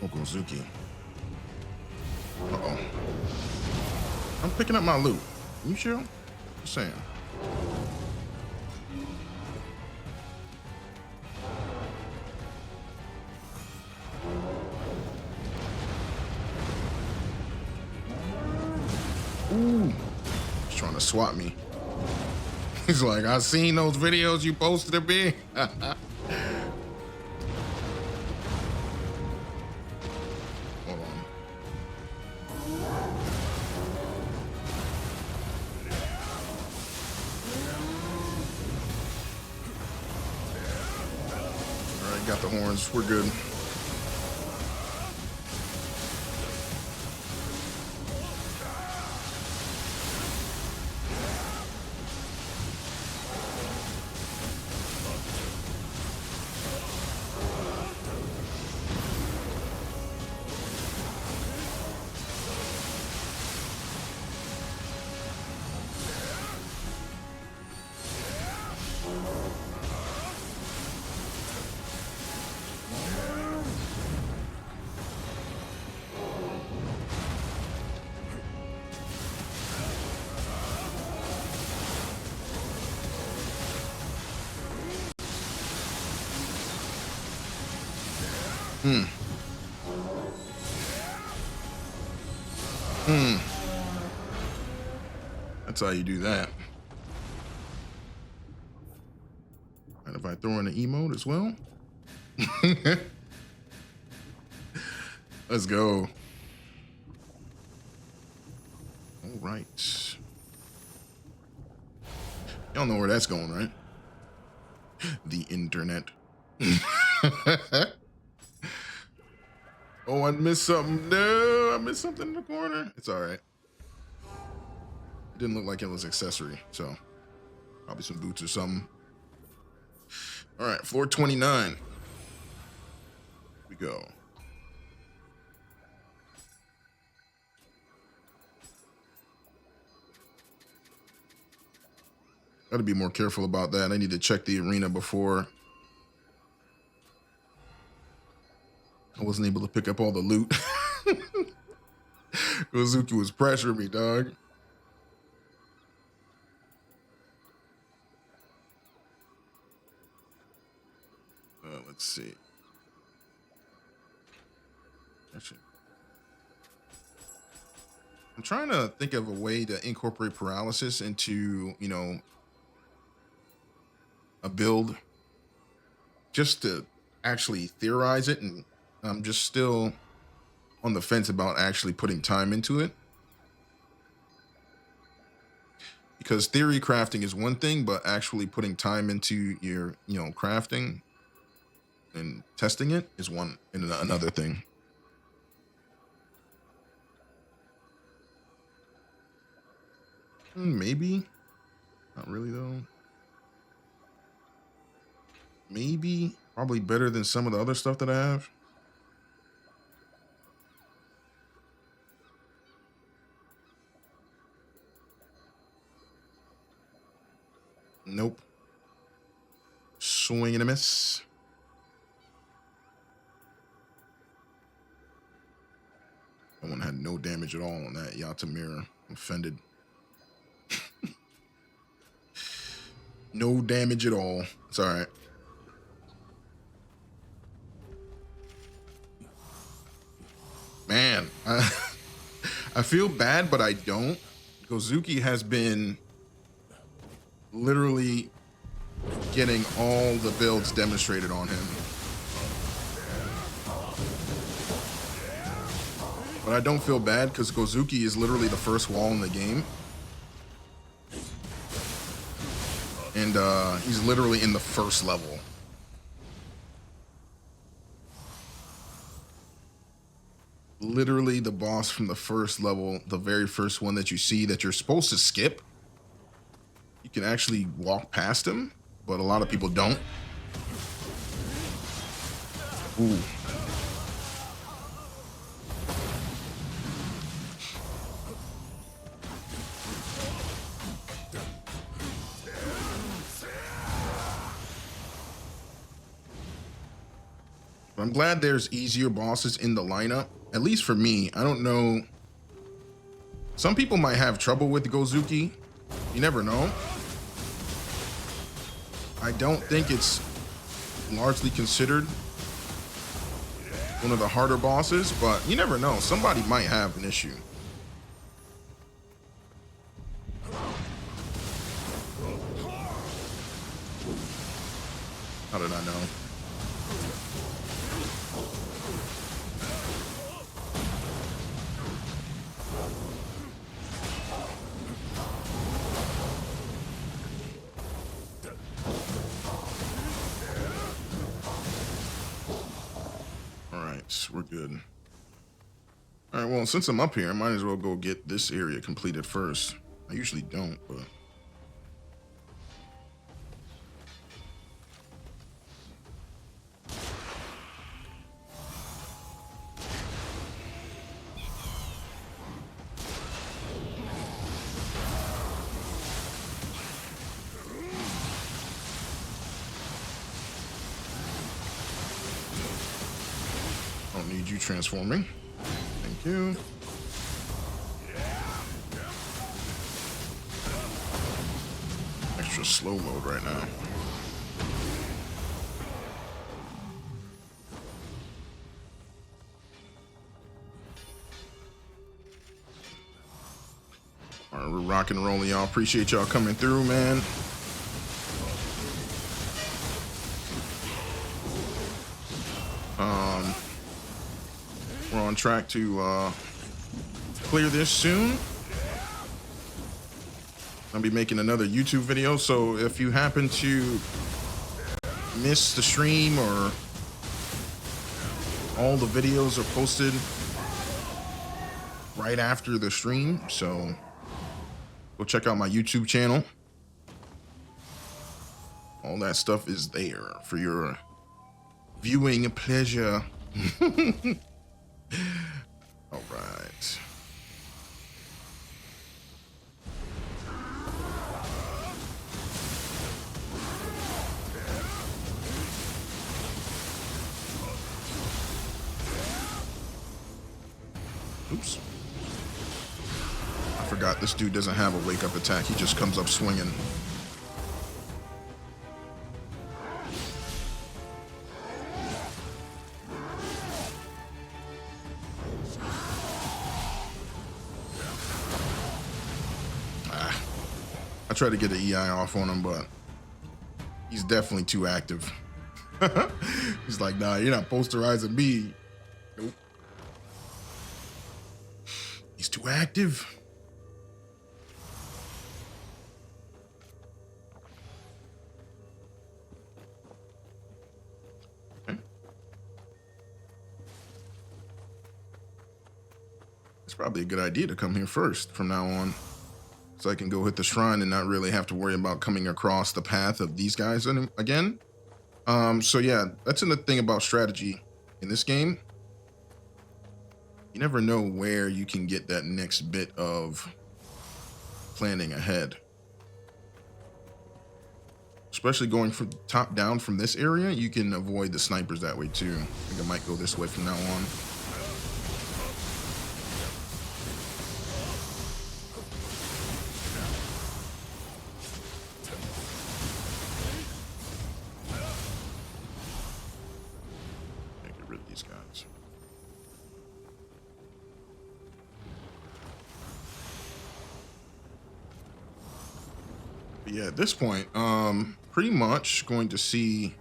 Okozuki. Uh-oh. I'm picking up my loot. You sure? Just saying. Ooh. He's trying to swat me. He's like, I seen those videos you posted of me. Hold on. All right, got the horns. We're good. That's how you do that. And if I throw in an emote as well. Let's go. All right. Y'all know where that's going, right? The internet. Oh, I missed something. No, I missed something in the corner. It's all right. It didn't look like it was accessory, so probably some boots or something. All right, floor 29. Here we go. Gotta be more careful about that. I need to check the arena before. I wasn't able to pick up all the loot. Gozuki was pressuring me, dog. Let's see. Actually, I'm trying to think of a way to incorporate paralysis into, you know, a build, just to actually theorize it, and I'm just still on the fence about actually putting time into it. Because theory crafting is one thing, but actually putting time into your, you know, crafting and testing it is another thing. Maybe. Not really, though. Maybe. Probably better than some of the other stuff that I have. Nope. Swing and a miss. That one had no damage at all on that Yatamira. I'm offended. No damage at all. It's all right. Man, I feel bad, but I don't. Gozuki has been literally getting all the builds demonstrated on him. But I don't feel bad because Gozuki is literally the first wall in the game. And he's literally in the first level. Literally the boss from the first level, the very first one that you see that you're supposed to skip. can actually walk past him, but a lot of people don't. Ooh. I'm glad there's easier bosses in the lineup, at least for me. I don't know. Some people might have trouble with Gozuki. You never know. I don't think it's largely considered one of the harder bosses, but you never know. Somebody might have an issue. How did I know? We're good. All right, well, since I'm up here, I might as well go get this area completed first. I usually don't, but... Need you transforming. Thank you. Extra slow mode right now. All right, we're rock and rolling, y'all. Appreciate y'all coming through, man. We're on track to clear this soon. I'll be making another YouTube video, so if you happen to miss the stream or all the videos are posted right after the stream, so go check out my YouTube channel. All that stuff is there for your viewing pleasure. All right. Oops. I forgot this dude doesn't have a wake up attack. He just comes up swinging. I tried to get an Iai off on him, but he's definitely too active. He's like, nah, you're not posterizing me. Nope. He's too active. Okay. It's probably a good idea to come here first from now on. So I can go hit the shrine and not really have to worry about coming across the path of these guys again. So yeah, that's the thing about strategy in this game. You never know where you can get that next bit of planning ahead. Especially going from top down from this area, you can avoid the snipers that way too. I think I might go this way from now on. Yeah, at this point, pretty much going to see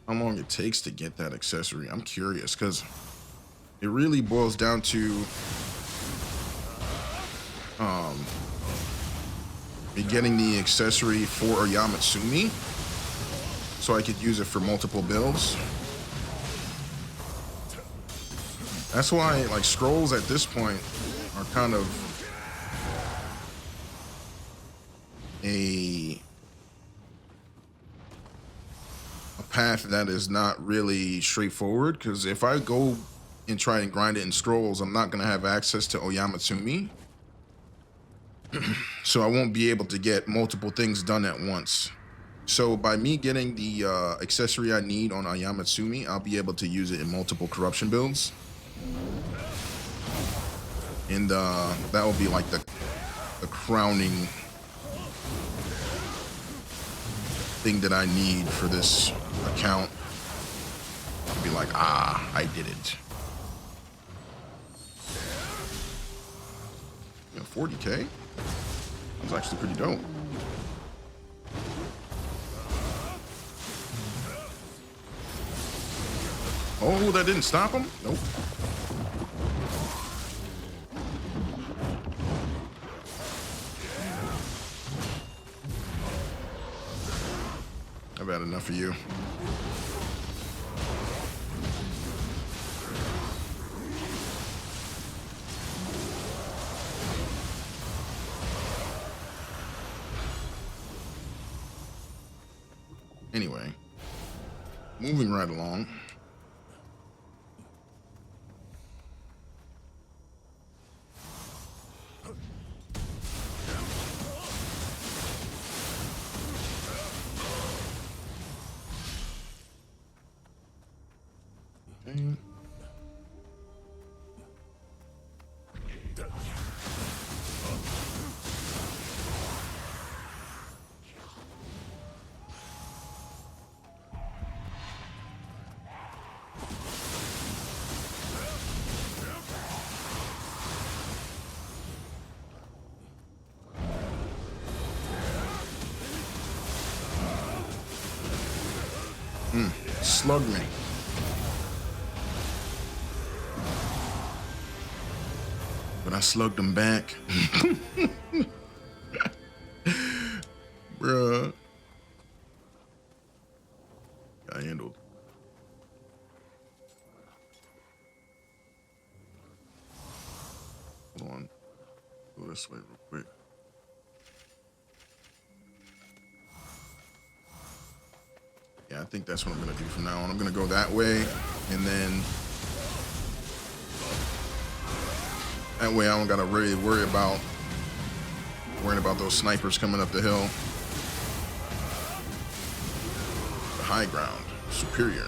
how long it takes to get that accessory. I'm curious because it really boils down to me getting the accessory for Oyamatsumi so I could use it for multiple builds. That's why like scrolls at this point are kind of a path that is not really straightforward, because if I go and try and grind it in scrolls, I'm not going to have access to Oyamatsumi. So I won't be able to get multiple things done at once. So by me getting the accessory I need on Oyamatsumi, I'll be able to use it in multiple corruption builds. And that will be like the crowning thing that I need for this account. I'll be like, ah, I did it. You know, 40K? That's actually pretty dope. Oh, that didn't stop him? Nope. I've had enough of you. Anyway, moving right along. Okay. Slug me. But I slugged him back. Bruh. Got handled. Hold on. Go this way real quick. Yeah, I think that's what I'm gonna do from now on. I'm gonna go that way, and then that way I don't gotta really worrying about those snipers coming up the hill. The high ground, superior.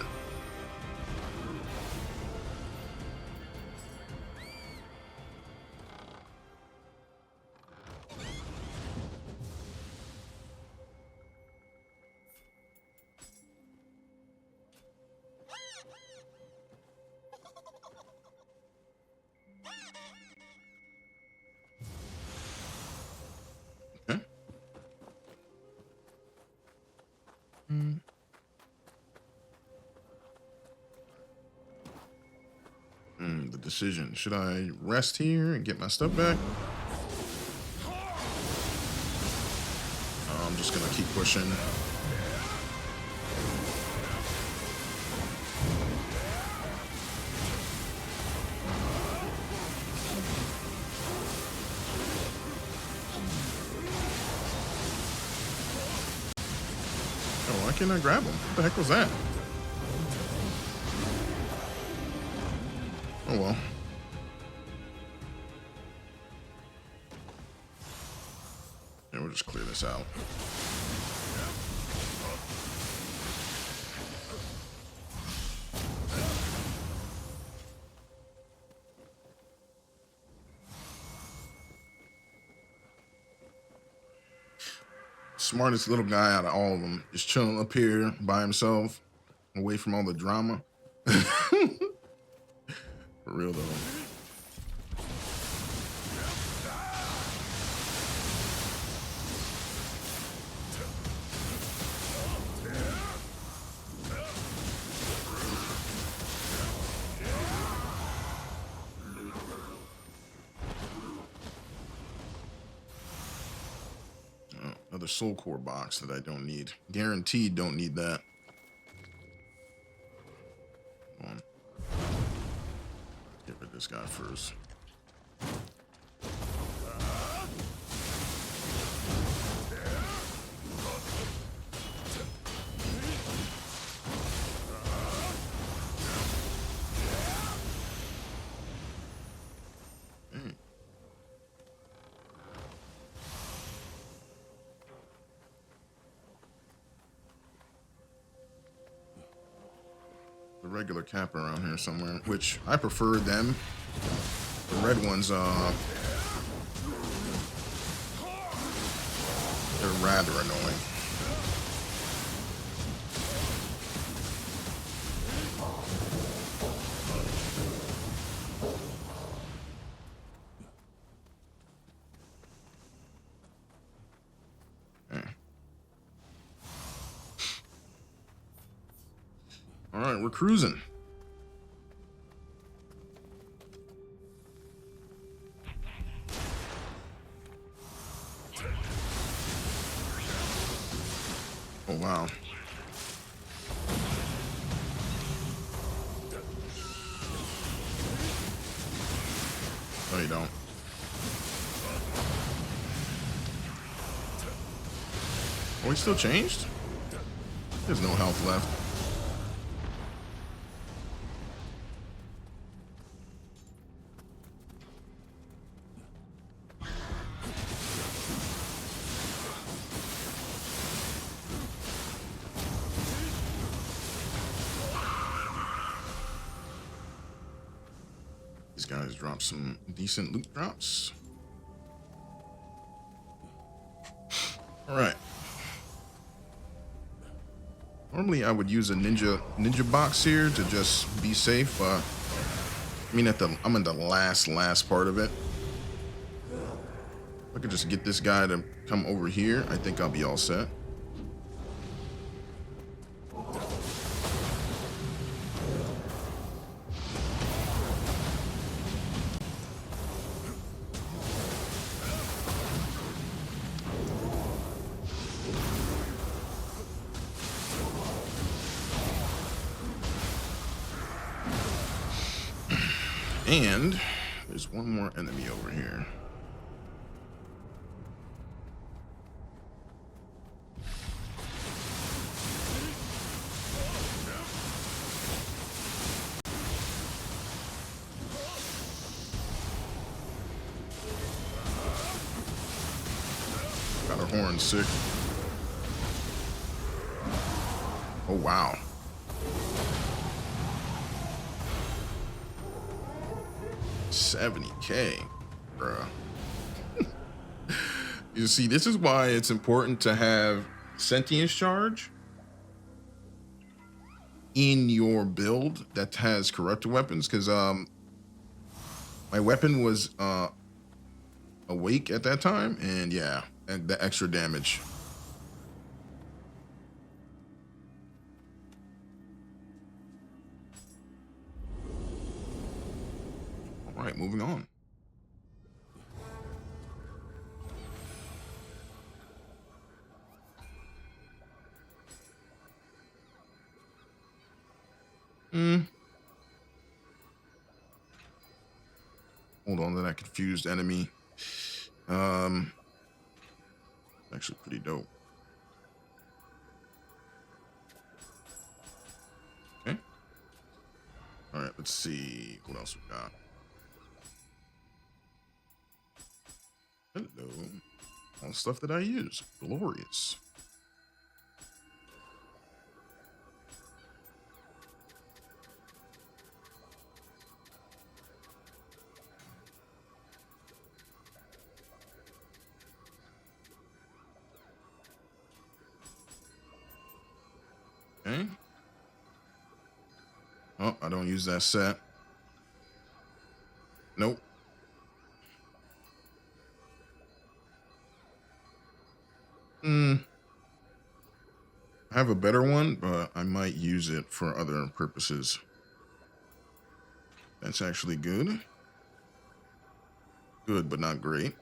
The decision. Should I rest here and get my stuff back? I'm just gonna keep pushing. Oh, why can't I grab him? What the heck was that? Oh well. Yeah, we'll just clear this out. Smartest little guy out of all of them, just chilling up here by himself, away from all the drama. For real though. Oh, another soul core box that I don't need. Guaranteed don't need that. Come on. Get rid of this guy first. regular Kappa around here somewhere, which I prefer them. The red ones, they're rather annoying. All right, we're cruising. Oh, wow. No, you don't. Oh, he still changed? There's no health left. These guys drop some decent loot drops. All right. Normally I would use a ninja box here to just be safe. I mean, I'm in the last part of it. If I could just get this guy to come over here, I think I'll be all set. And there's one more enemy over here. Got her horn sick. Oh, wow. $70K, bruh. You see, this is why it's important to have sentience charge in your build that has corrupted weapons, because my weapon was awake at that time, and yeah, and the extra damage. All right, moving on. Hold on to that confused enemy. Actually pretty dope. Okay. All right, let's see what else we got. Hello. All stuff that I use. Glorious. Okay. Oh, I don't use that set. Nope. I have a better one, but I might use it for other purposes. That's actually good. Good, but not great.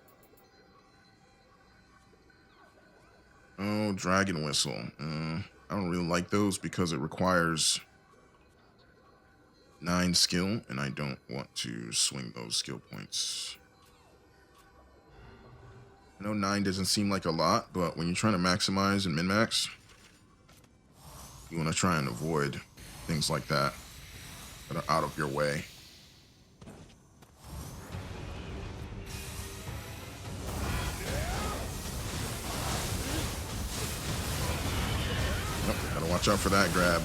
Oh, Dragon Whistle. I don't really like those because it requires 9 skill, and I don't want to swing those skill points. I know 9 doesn't seem like a lot, but when you're trying to maximize and min-max, you want to try and avoid things like that are out of your way. Yep, gotta watch out for that grab.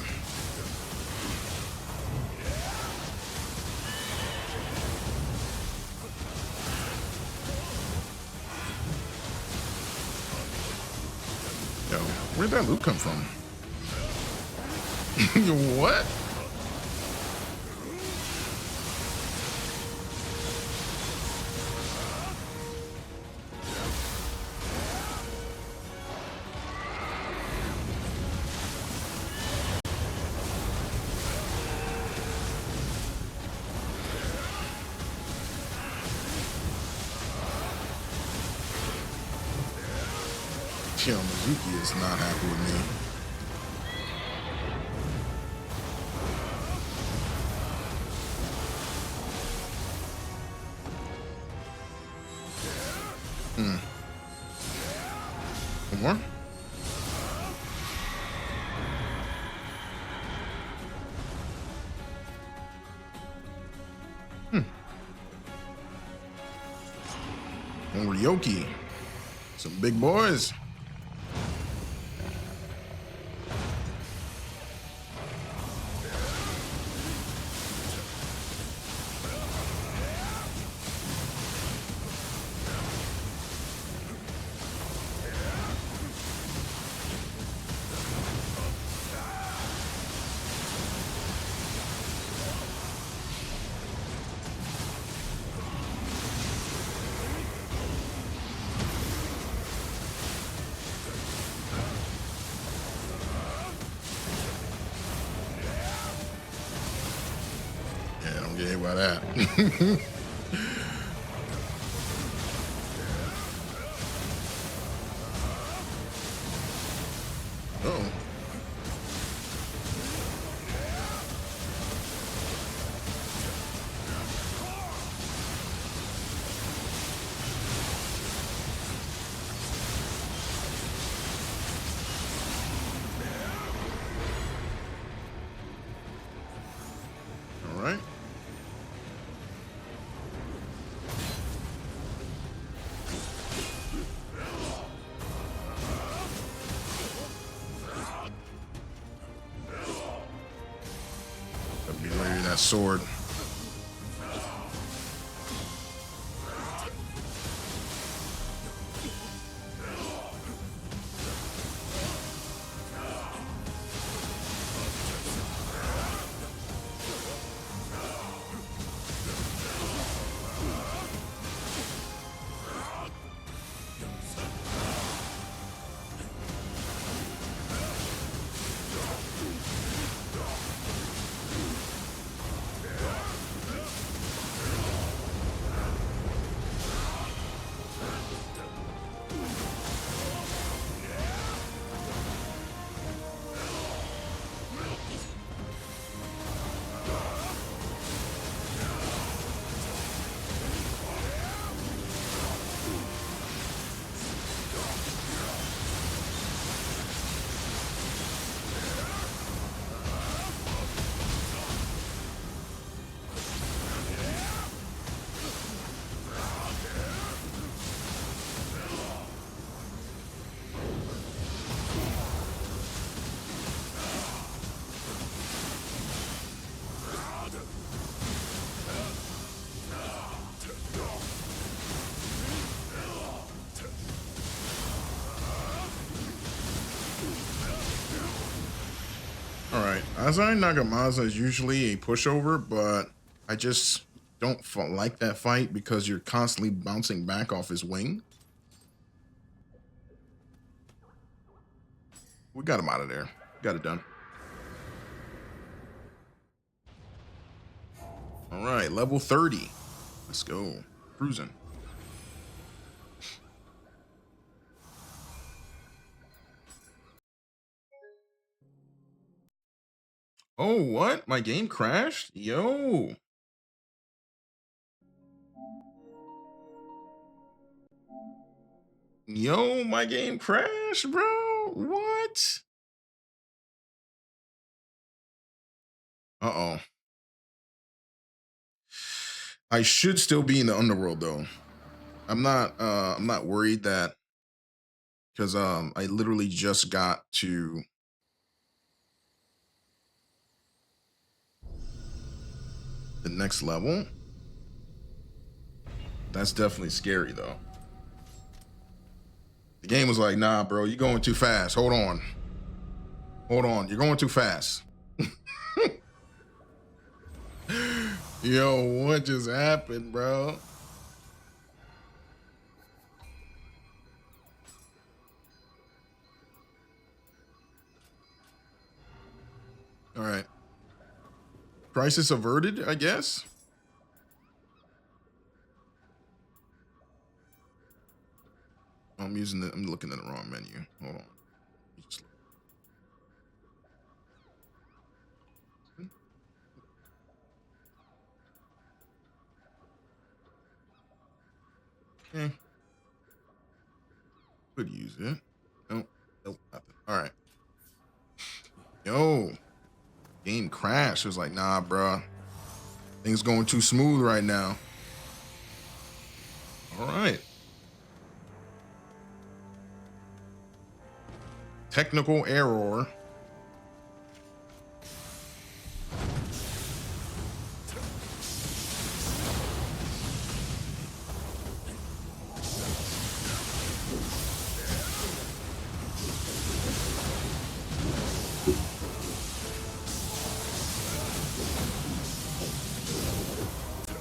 Where'd that loot come from? What? Yo, Mizuki is not happy with me. One more? And Ryoki. Some big boys. Yeah, about that. Oh. All right. Be ready that sword. All right, Azai Nagamaza is usually a pushover, but I just don't like that fight because you're constantly bouncing back off his wing. We got him out of there. Got it done. All right, level 30. Let's go. Cruising. Oh, what? My game crashed? Yo. Yo, my game crashed, bro. What? Uh-oh. I should still be in the underworld though. I'm not worried that because I literally just got to the next level. That's definitely scary though. The game was like, nah, bro, you're going too fast. Hold on. Hold on. You're going too fast. Yo, what just happened, bro? All right. Crisis averted, I guess. I'm looking at the wrong menu. Hold on. Okay. Could use it. Nope. Nope. Nothing. All right. Yo. Game crashed. It was like, nah, bro. Things going too smooth right now. All right. Technical error.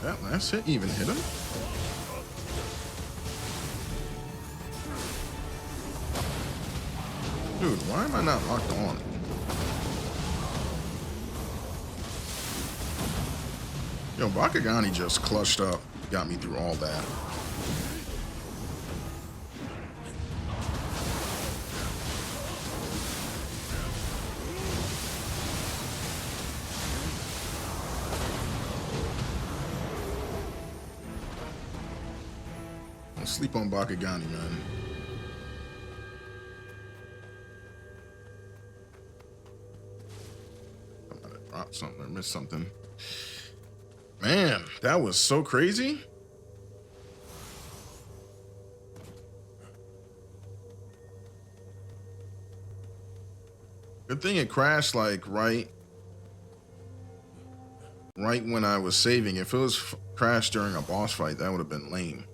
That last hit even hit him. Dude, why am I not locked on? Yo, Bakugani just clutched up. Got me through all that. Don't sleep on Bakugani, man. I might have dropped something or missed something. Man, that was so crazy. Good thing it crashed like right when I was saving. If it was crashed during a boss fight, that would have been lame.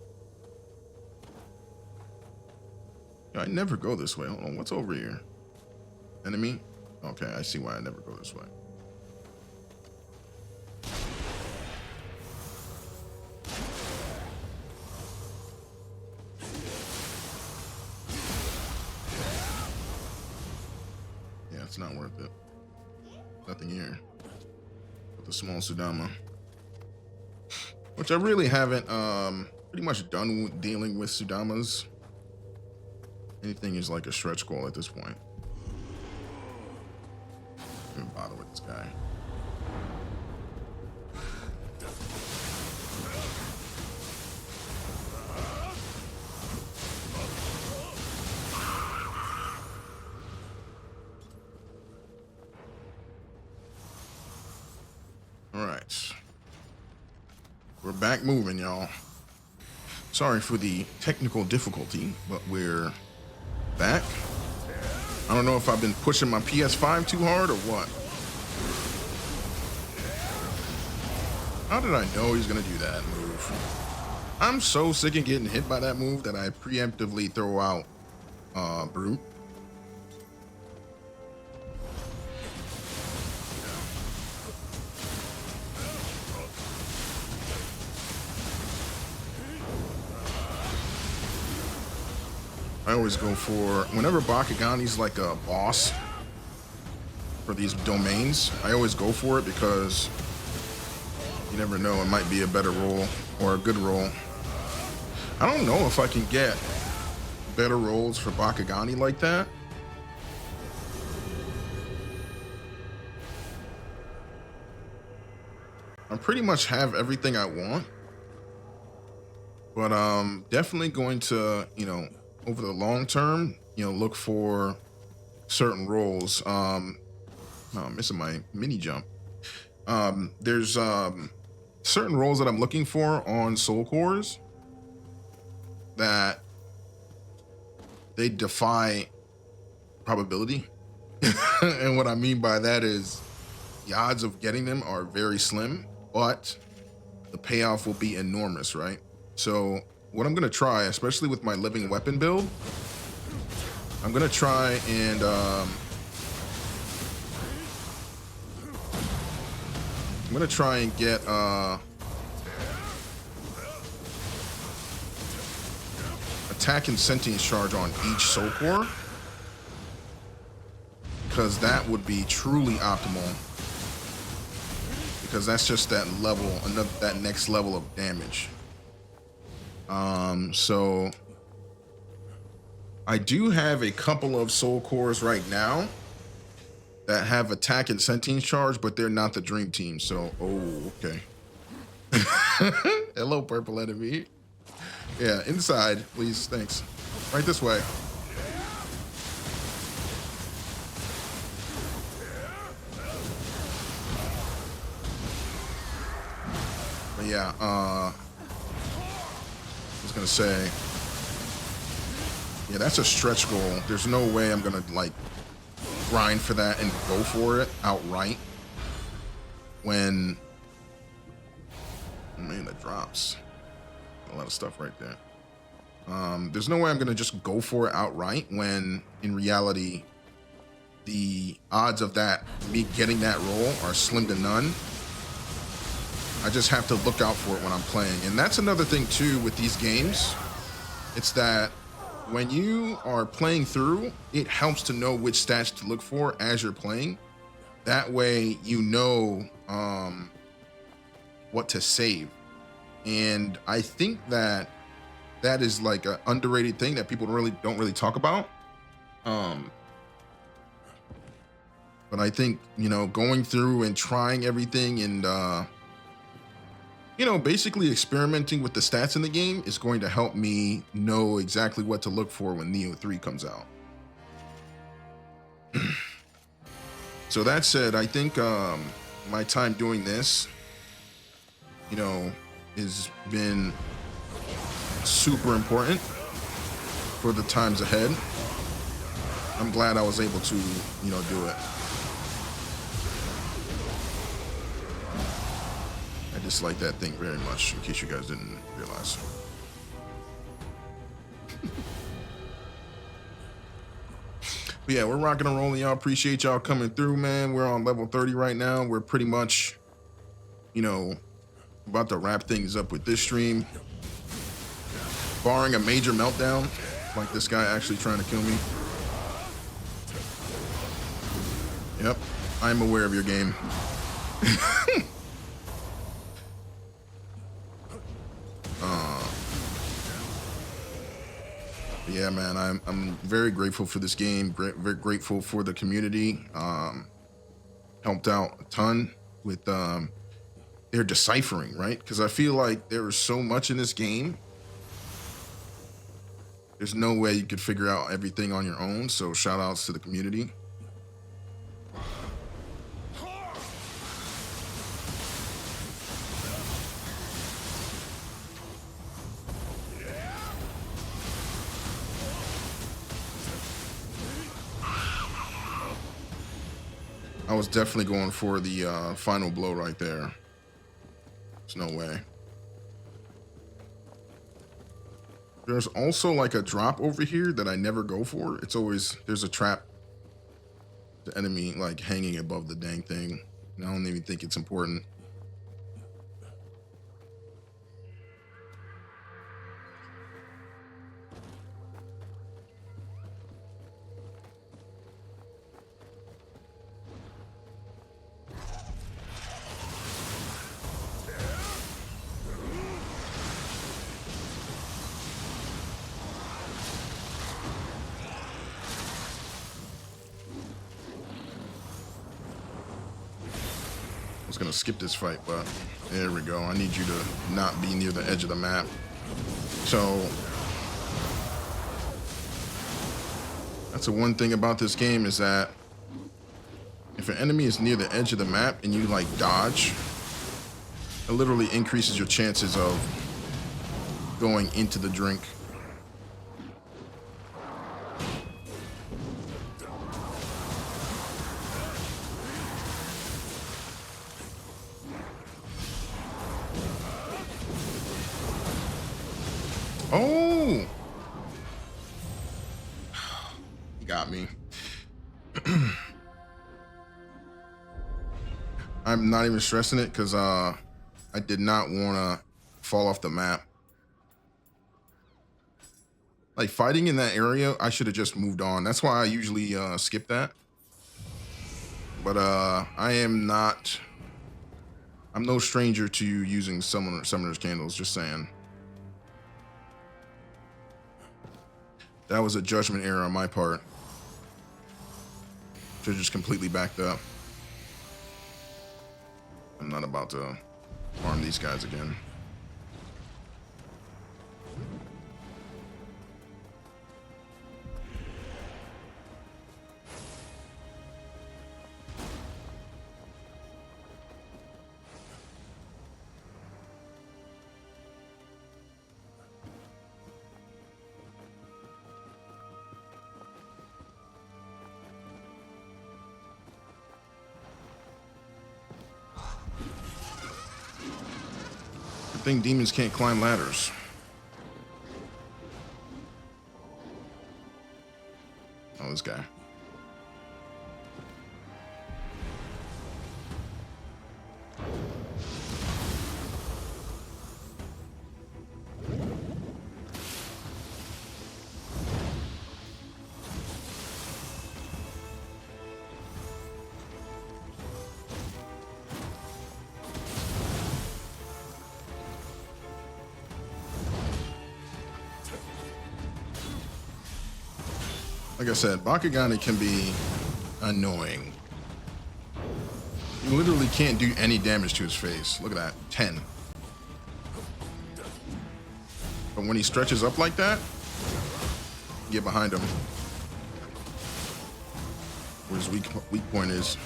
I never go this way. Hold on, what's over here? Enemy? Okay, I see why I never go this way. Yeah, it's not worth it. Nothing here. With the small Sudama. Which I really haven't pretty much done with dealing with Sudamas. Anything is like a stretch goal at this point. Don't even bother with this guy. All right. We're back moving, y'all. Sorry for the technical difficulty, but we're back. I don't know if I've been pushing my PS5 too hard or what. How did I know he's gonna do that move? I'm so sick of getting hit by that move that I preemptively throw out Brute. I always go for, whenever Bakugani's like a boss for these domains, I always go for it because you never know, it might be a better roll or a good roll. I don't know if I can get better rolls for Bakugani like that. I pretty much have everything I want, but definitely going to, you know, over the long term, you know, look for certain roles. Oh, I'm missing my mini jump. There's certain roles that I'm looking for on soul cores that they defy probability. And what I mean by that is the odds of getting them are very slim, but the payoff will be enormous, right? So what I'm gonna try, especially with my living weapon build, I'm gonna try and get attack and sentience charge on each soul core, because that would be truly optimal, because that's just that level, that next level of damage. So I do have a couple of soul cores right now that have attack and sentience charge, but they're not the dream team. So, oh, okay. Hello, purple enemy. Yeah, inside, please. Thanks. Right this way. But yeah, I was gonna say, yeah, that's a stretch goal. There's no way I'm gonna like grind for that and go for it outright when, man, that drops a lot of stuff right there. There's no way I'm gonna just go for it outright when in reality the odds of that me getting that roll are slim to none. I just have to look out for it when I'm playing. And that's another thing too with these games. It's that when you are playing through, it helps to know which stats to look for as you're playing. That way you know what to save. And I think that that is like an underrated thing that people don't really talk about. But I think, you know, going through and trying everything and you know, basically experimenting with the stats in the game is going to help me know exactly what to look for when Neo 3 comes out. So that said, I think my time doing this, you know, has been super important for the times ahead. I'm glad I was able to, you know, do it. I dislike that thing very much, in case you guys didn't realize. But yeah, we're rocking and rolling, y'all. Appreciate y'all coming through, man. We're on level 30 right now. We're pretty much, you know, about to wrap things up with this stream. Barring a major meltdown, like this guy actually trying to kill me. Yep, I'm aware of your game. Yeah, man, I'm very grateful for this game. Very grateful for the community. Helped out a ton with their deciphering, right? Because I feel like there is so much in this game. There's no way you could figure out everything on your own. So shout outs to the community. I was definitely going for the final blow right there. There's no way. There's also like a drop over here that I never go for. It's always, there's a trap, the enemy like hanging above the dang thing. And I don't even think it's important. I was gonna skip this fight, but there we go. I need you to not be near the edge of the map. So that's the one thing about this game, is that if an enemy is near the edge of the map and you like dodge, it literally increases your chances of going into the drink. Oh! I'm not even stressing it because I did not want to fall off the map. Like fighting in that area, I should have just moved on. That's why I usually skip that. But I'm no stranger to using summoner's candles, just saying. That was a judgment error on my part. Should just completely backed up. I'm not about to harm these guys again. I think demons can't climb ladders. Oh, this guy. Like I said, Bakugane can be annoying. You literally can't do any damage to his face. Look at that, 10. But when he stretches up like that, get behind him. Where his weak point is.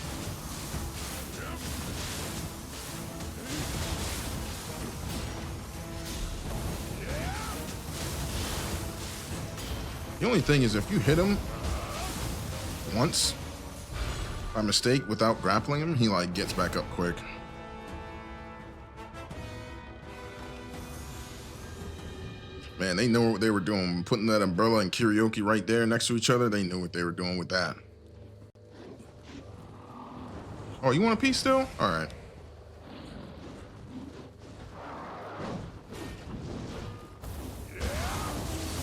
The only thing is if you hit him once by mistake without grappling him, he like gets back up quick. Man, they know what they were doing. Putting that umbrella and karaoke right there next to each other, they knew what they were doing with that. Oh, you want a piece still? All right.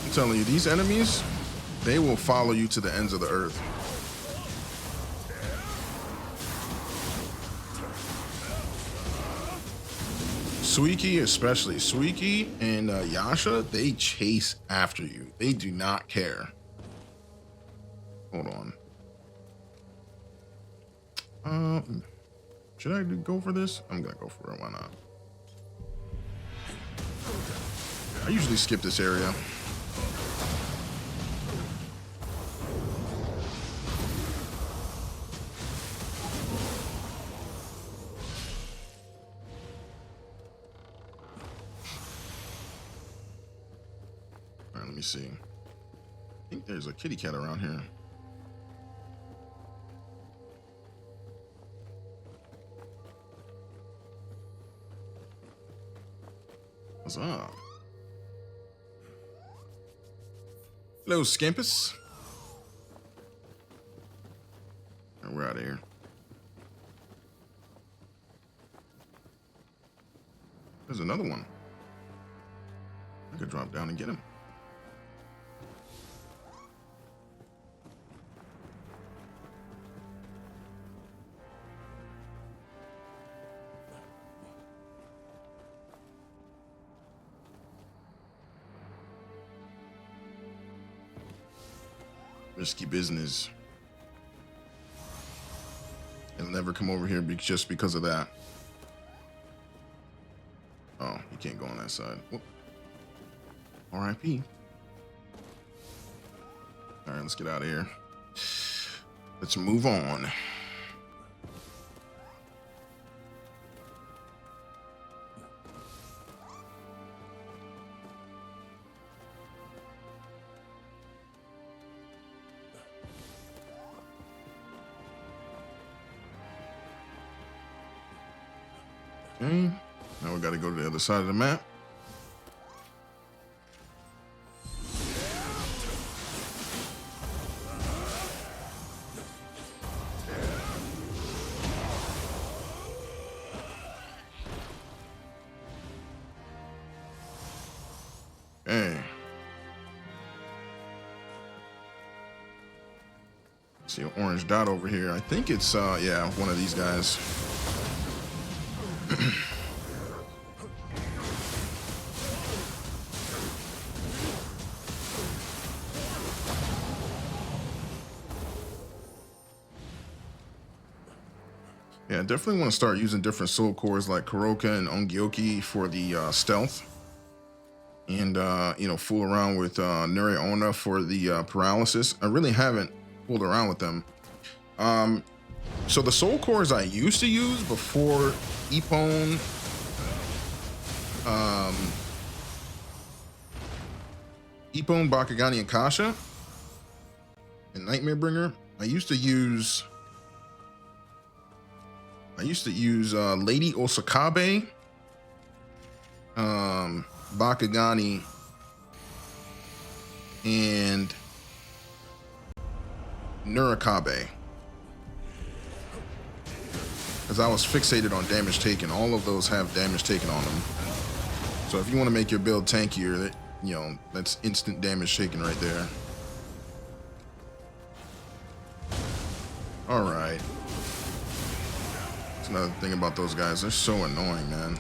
I'm telling you, these enemies, they will follow you to the ends of the earth. Suiki especially. Suiki and Yasha, they chase after you. They do not care. Hold on. Should I go for this? I'm gonna go for it. Why not? I usually skip this area. All right, let me see. I think there's a kitty cat around here. What's up? Hello, Scampus. Right, we're out of here. There's another one. I could drop down and get him. Risky business. He'll never come over here just because of that. Oh, he can't go on that side. Whoop. R.I.P. All right, let's get out of here. Let's move on. Okay, now we got to go to the other side of the map. See an orange dot over here. I think it's yeah, one of these guys. Yeah, definitely want to start using different soul cores like Kuroka and Ongyoki for the stealth, and you know, fool around with Nuri Ona for the paralysis. I really haven't fooled around with them. So the soul cores I used to use before Ippon, Ippon, Bakugani, and Kasha, and Nightmare Bringer, I used to use Lady Osakabe, Bakugani, and Nurikabe, because I was fixated on damage taken. All of those have damage taken on them. So if you want to make your build tankier, that, you know, that's instant damage taken right there. All right. That's another thing about those guys. They're so annoying, man.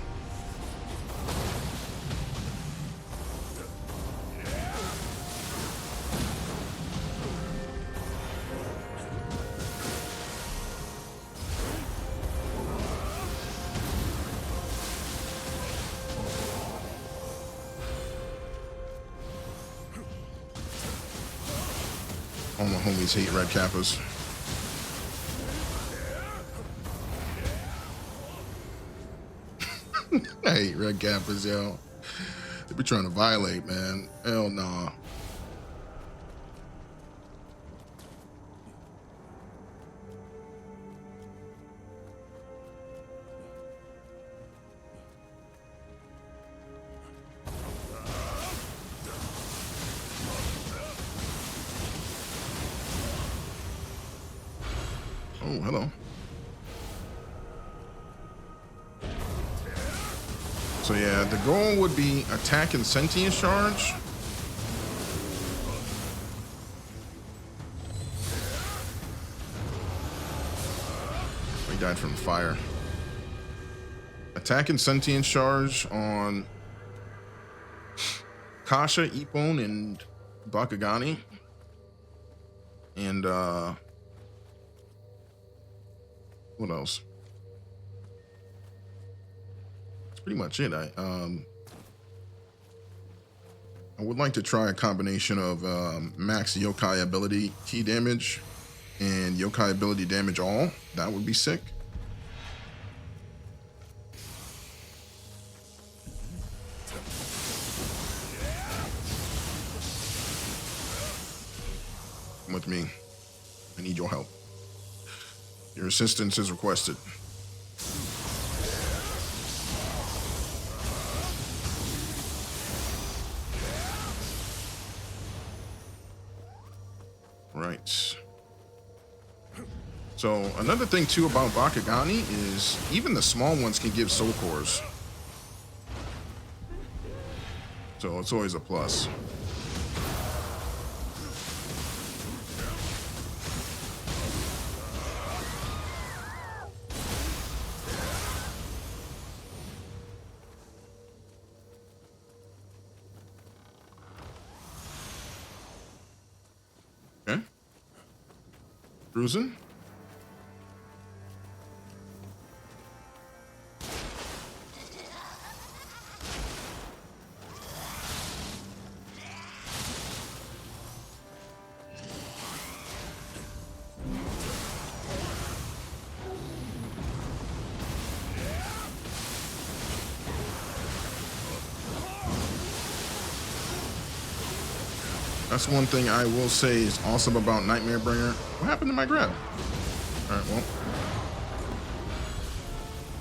All my homies hate red kappas. I hate red kappas, yo. They be trying to violate, man. Hell nah. Oh, hello. So yeah, the goal would be attack and sentience charge. He died from fire. Attack and sentience charge on Kasha, Ippon, and Bakugani. And what else? That's pretty much it. I would like to try a combination of max yokai ability key damage and yokai ability damage all. That would be sick. Come with me. I need your help. Your assistance is requested. Right. So another thing too about Bakugani is even the small ones can give soul cores. So it's always a plus. Okay. Cruising. That's one thing I will say is awesome about Nightmare Bringer. What happened to my grab? All right, well.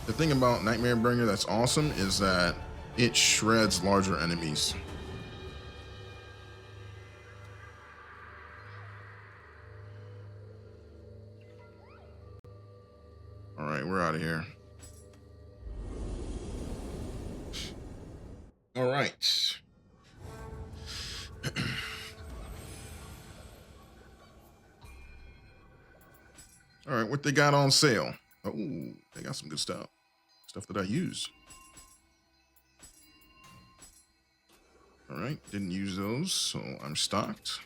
The thing about Nightmare Bringer that's awesome is that it shreds larger enemies. All right, we're out of here. All right. right, what they got on sale? Oh, they got some good stuff. Stuff that I use. All right, didn't use those, so I'm stocked.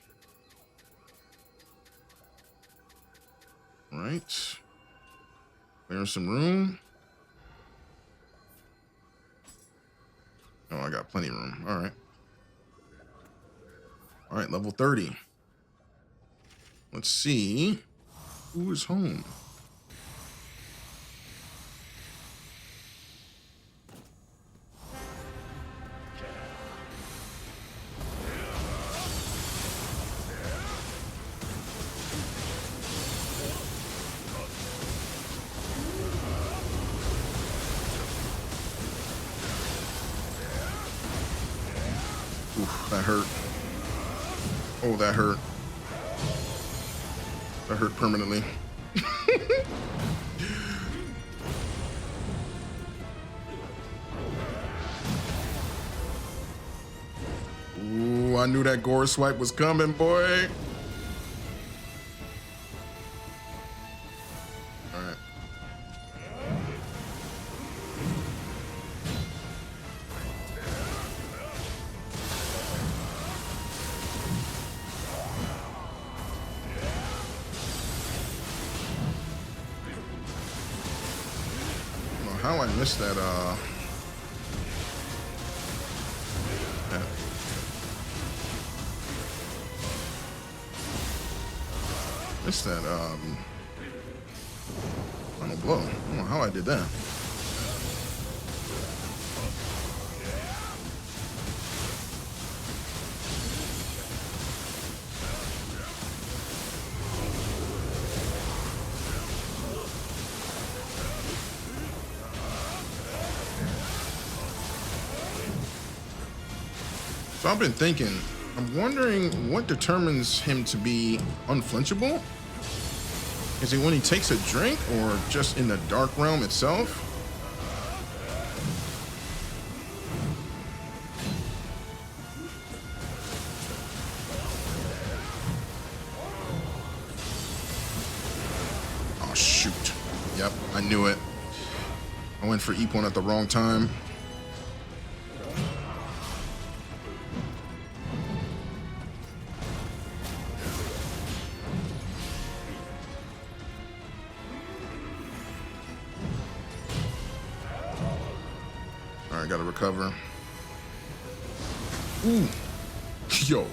All right. Clearing some room. Oh, I got plenty of room. All right. All right, level 30. Let's see who is home. Oof, that hurt. Oh, that hurt. That hurt permanently. Ooh, I knew that gore swipe was coming, boy. All right. How I missed that, yeah. Missed that, final blow. I don't know how I did that. So I've been thinking, I'm wondering what determines him to be unflinchable? Is it when he takes a drink or just in the dark realm itself? Oh, shoot. Yep, I knew it. I went for Epon at the wrong time. I gotta recover. Ooh. Yo.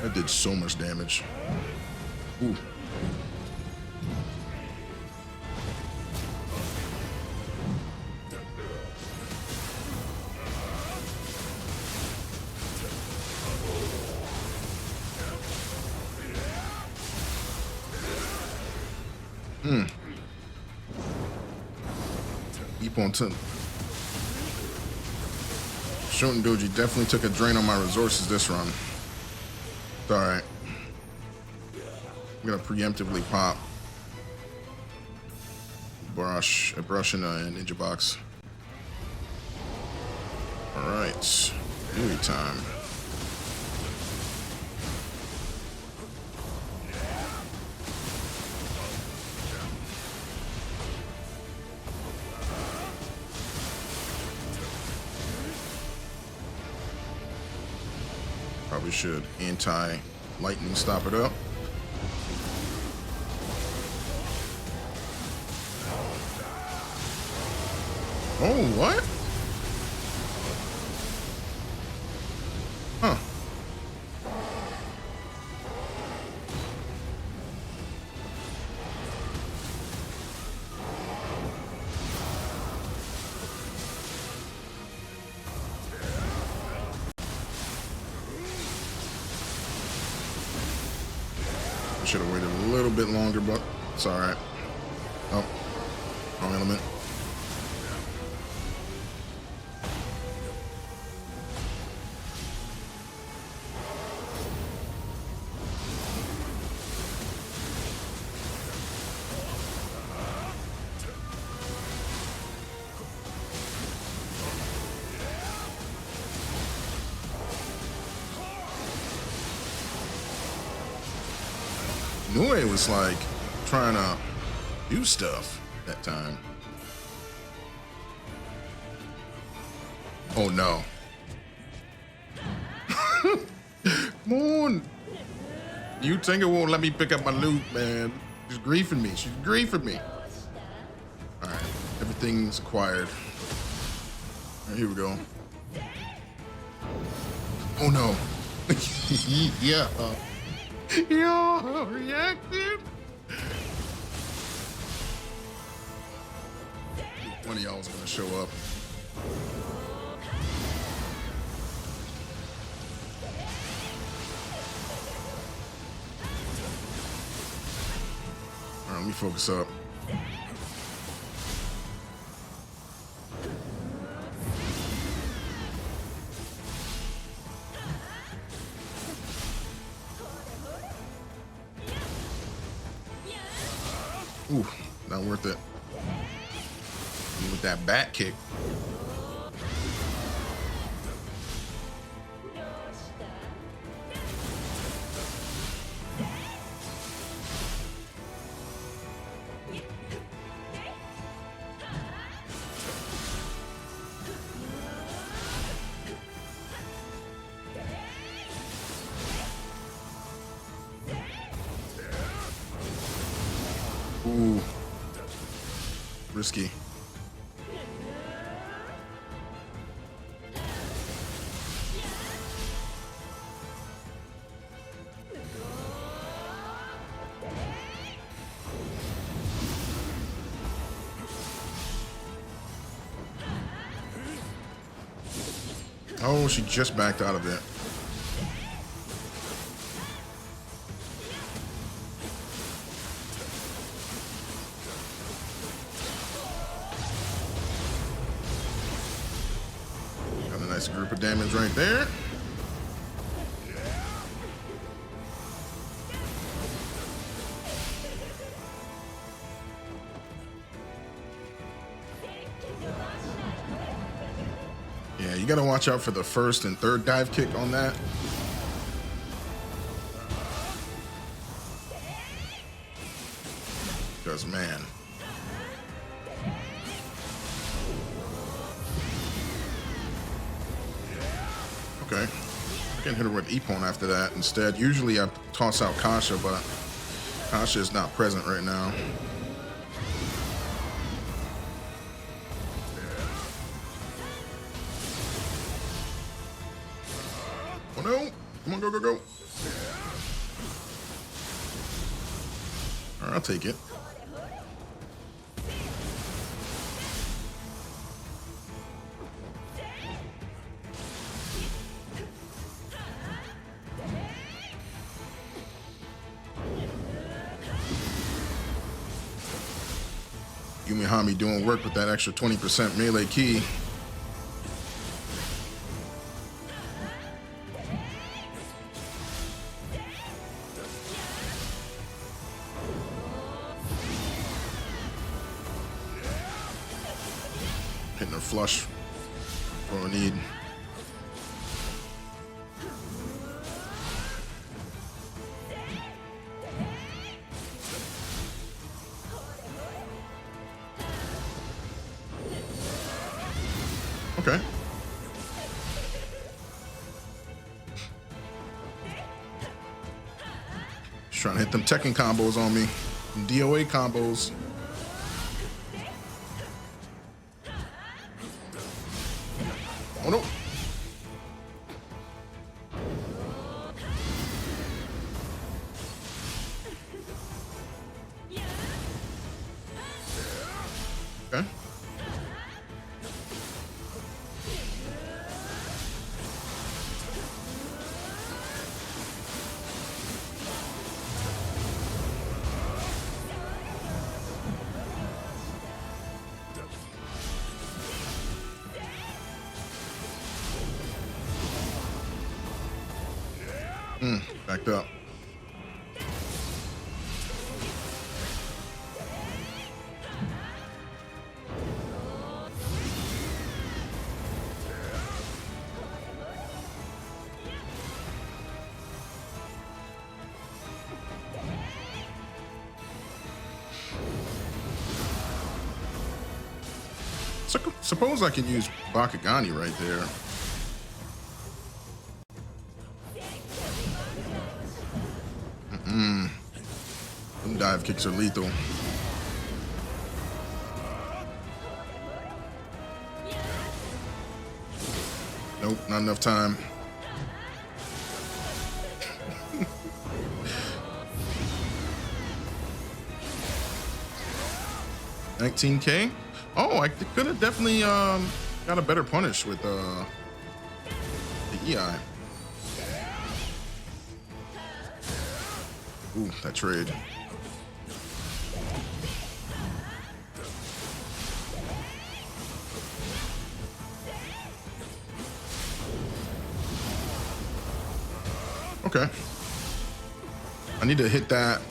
That did so much damage. Ooh. Epon took. Shoten Doji definitely took a drain on my resources this run. It's alright. I'm gonna preemptively pop a brush and a ninja box. Alright. Movie time. Probably should anti-lightning stop it up. Oh, what? Huh. Should have waited a little bit longer, but it's all right. Oh, wrong element. Inoue was like trying to do stuff that time. Oh no. Come on. You Tinker won't let me pick up my loot, man. She's griefing me. She's griefing me. All right. Everything's acquired. All right, here we go. Oh no. Yeah. Yo, reacted. One of y'all is gonna show up. All right, let me focus up. Ooh, not worth it. With that back kick. Ooh, risky. Oh, she just backed out of it. Got a nice group of damage right there. Yeah, you gotta watch out for the first and third dive kick on that. Because, man. Okay. I can hit her with Ippon after that instead. Usually I toss out Kasha, but Kasha is not present right now. Oh no! Come on, go, go, go. All right, I'll take it. Yumihami doing work with that extra 20% melee key. Hitting her flush for a need. Okay. Just trying to hit them Tekken combos on me. Them DOA combos. Oh no. Okay. Backed up. Suppose I can use Bakugani right there. Them dive kicks are lethal. Nope, not enough time. $19K. Oh, I could have definitely got a better punish with the Iai. Ooh, that trade. Okay. I need to hit that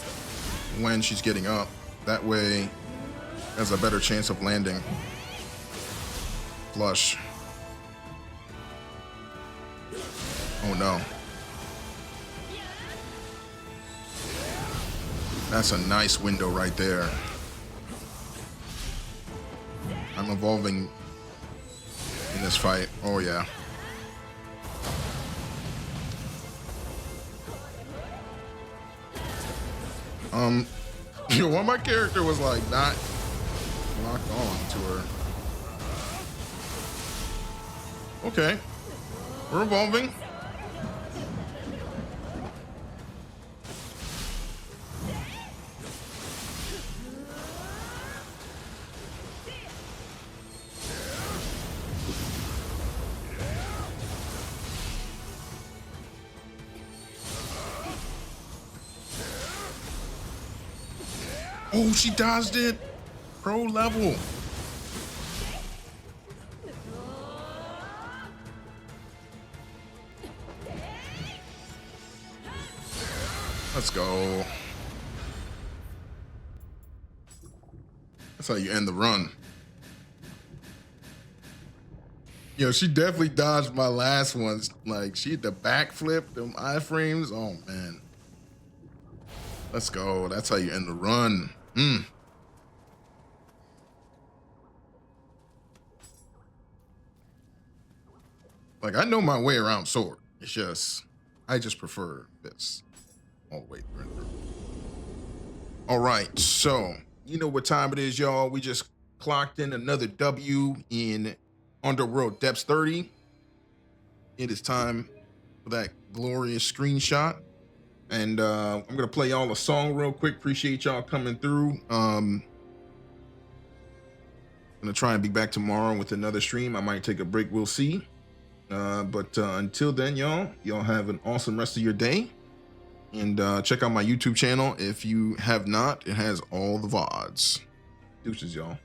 when she's getting up. That way has a better chance of landing. Flush. Oh no. That's a nice window right there. I'm evolving in this fight. Oh yeah. Why my character was like not locked on to her. Okay. We're evolving. Oh, she dodged it. Pro level. Let's go. That's how you end the run. Yo, she definitely dodged my last ones. Like, she hit the backflip, them iframes. Oh, man. Let's go. That's how you end the run. Like, I know my way around sword. It's just, I just prefer this all the way through. All right, so you know what time it is, y'all. We just clocked in another W in Underworld Depths 30. It is time for that glorious screenshot. And I'm gonna play y'all a song real quick. Appreciate y'all coming through. I'm gonna try and be back tomorrow with another stream. I might take a break, we'll see. But until then, y'all have an awesome rest of your day. And check out my YouTube channel if you have not. It has all the VODs. Deuces, y'all.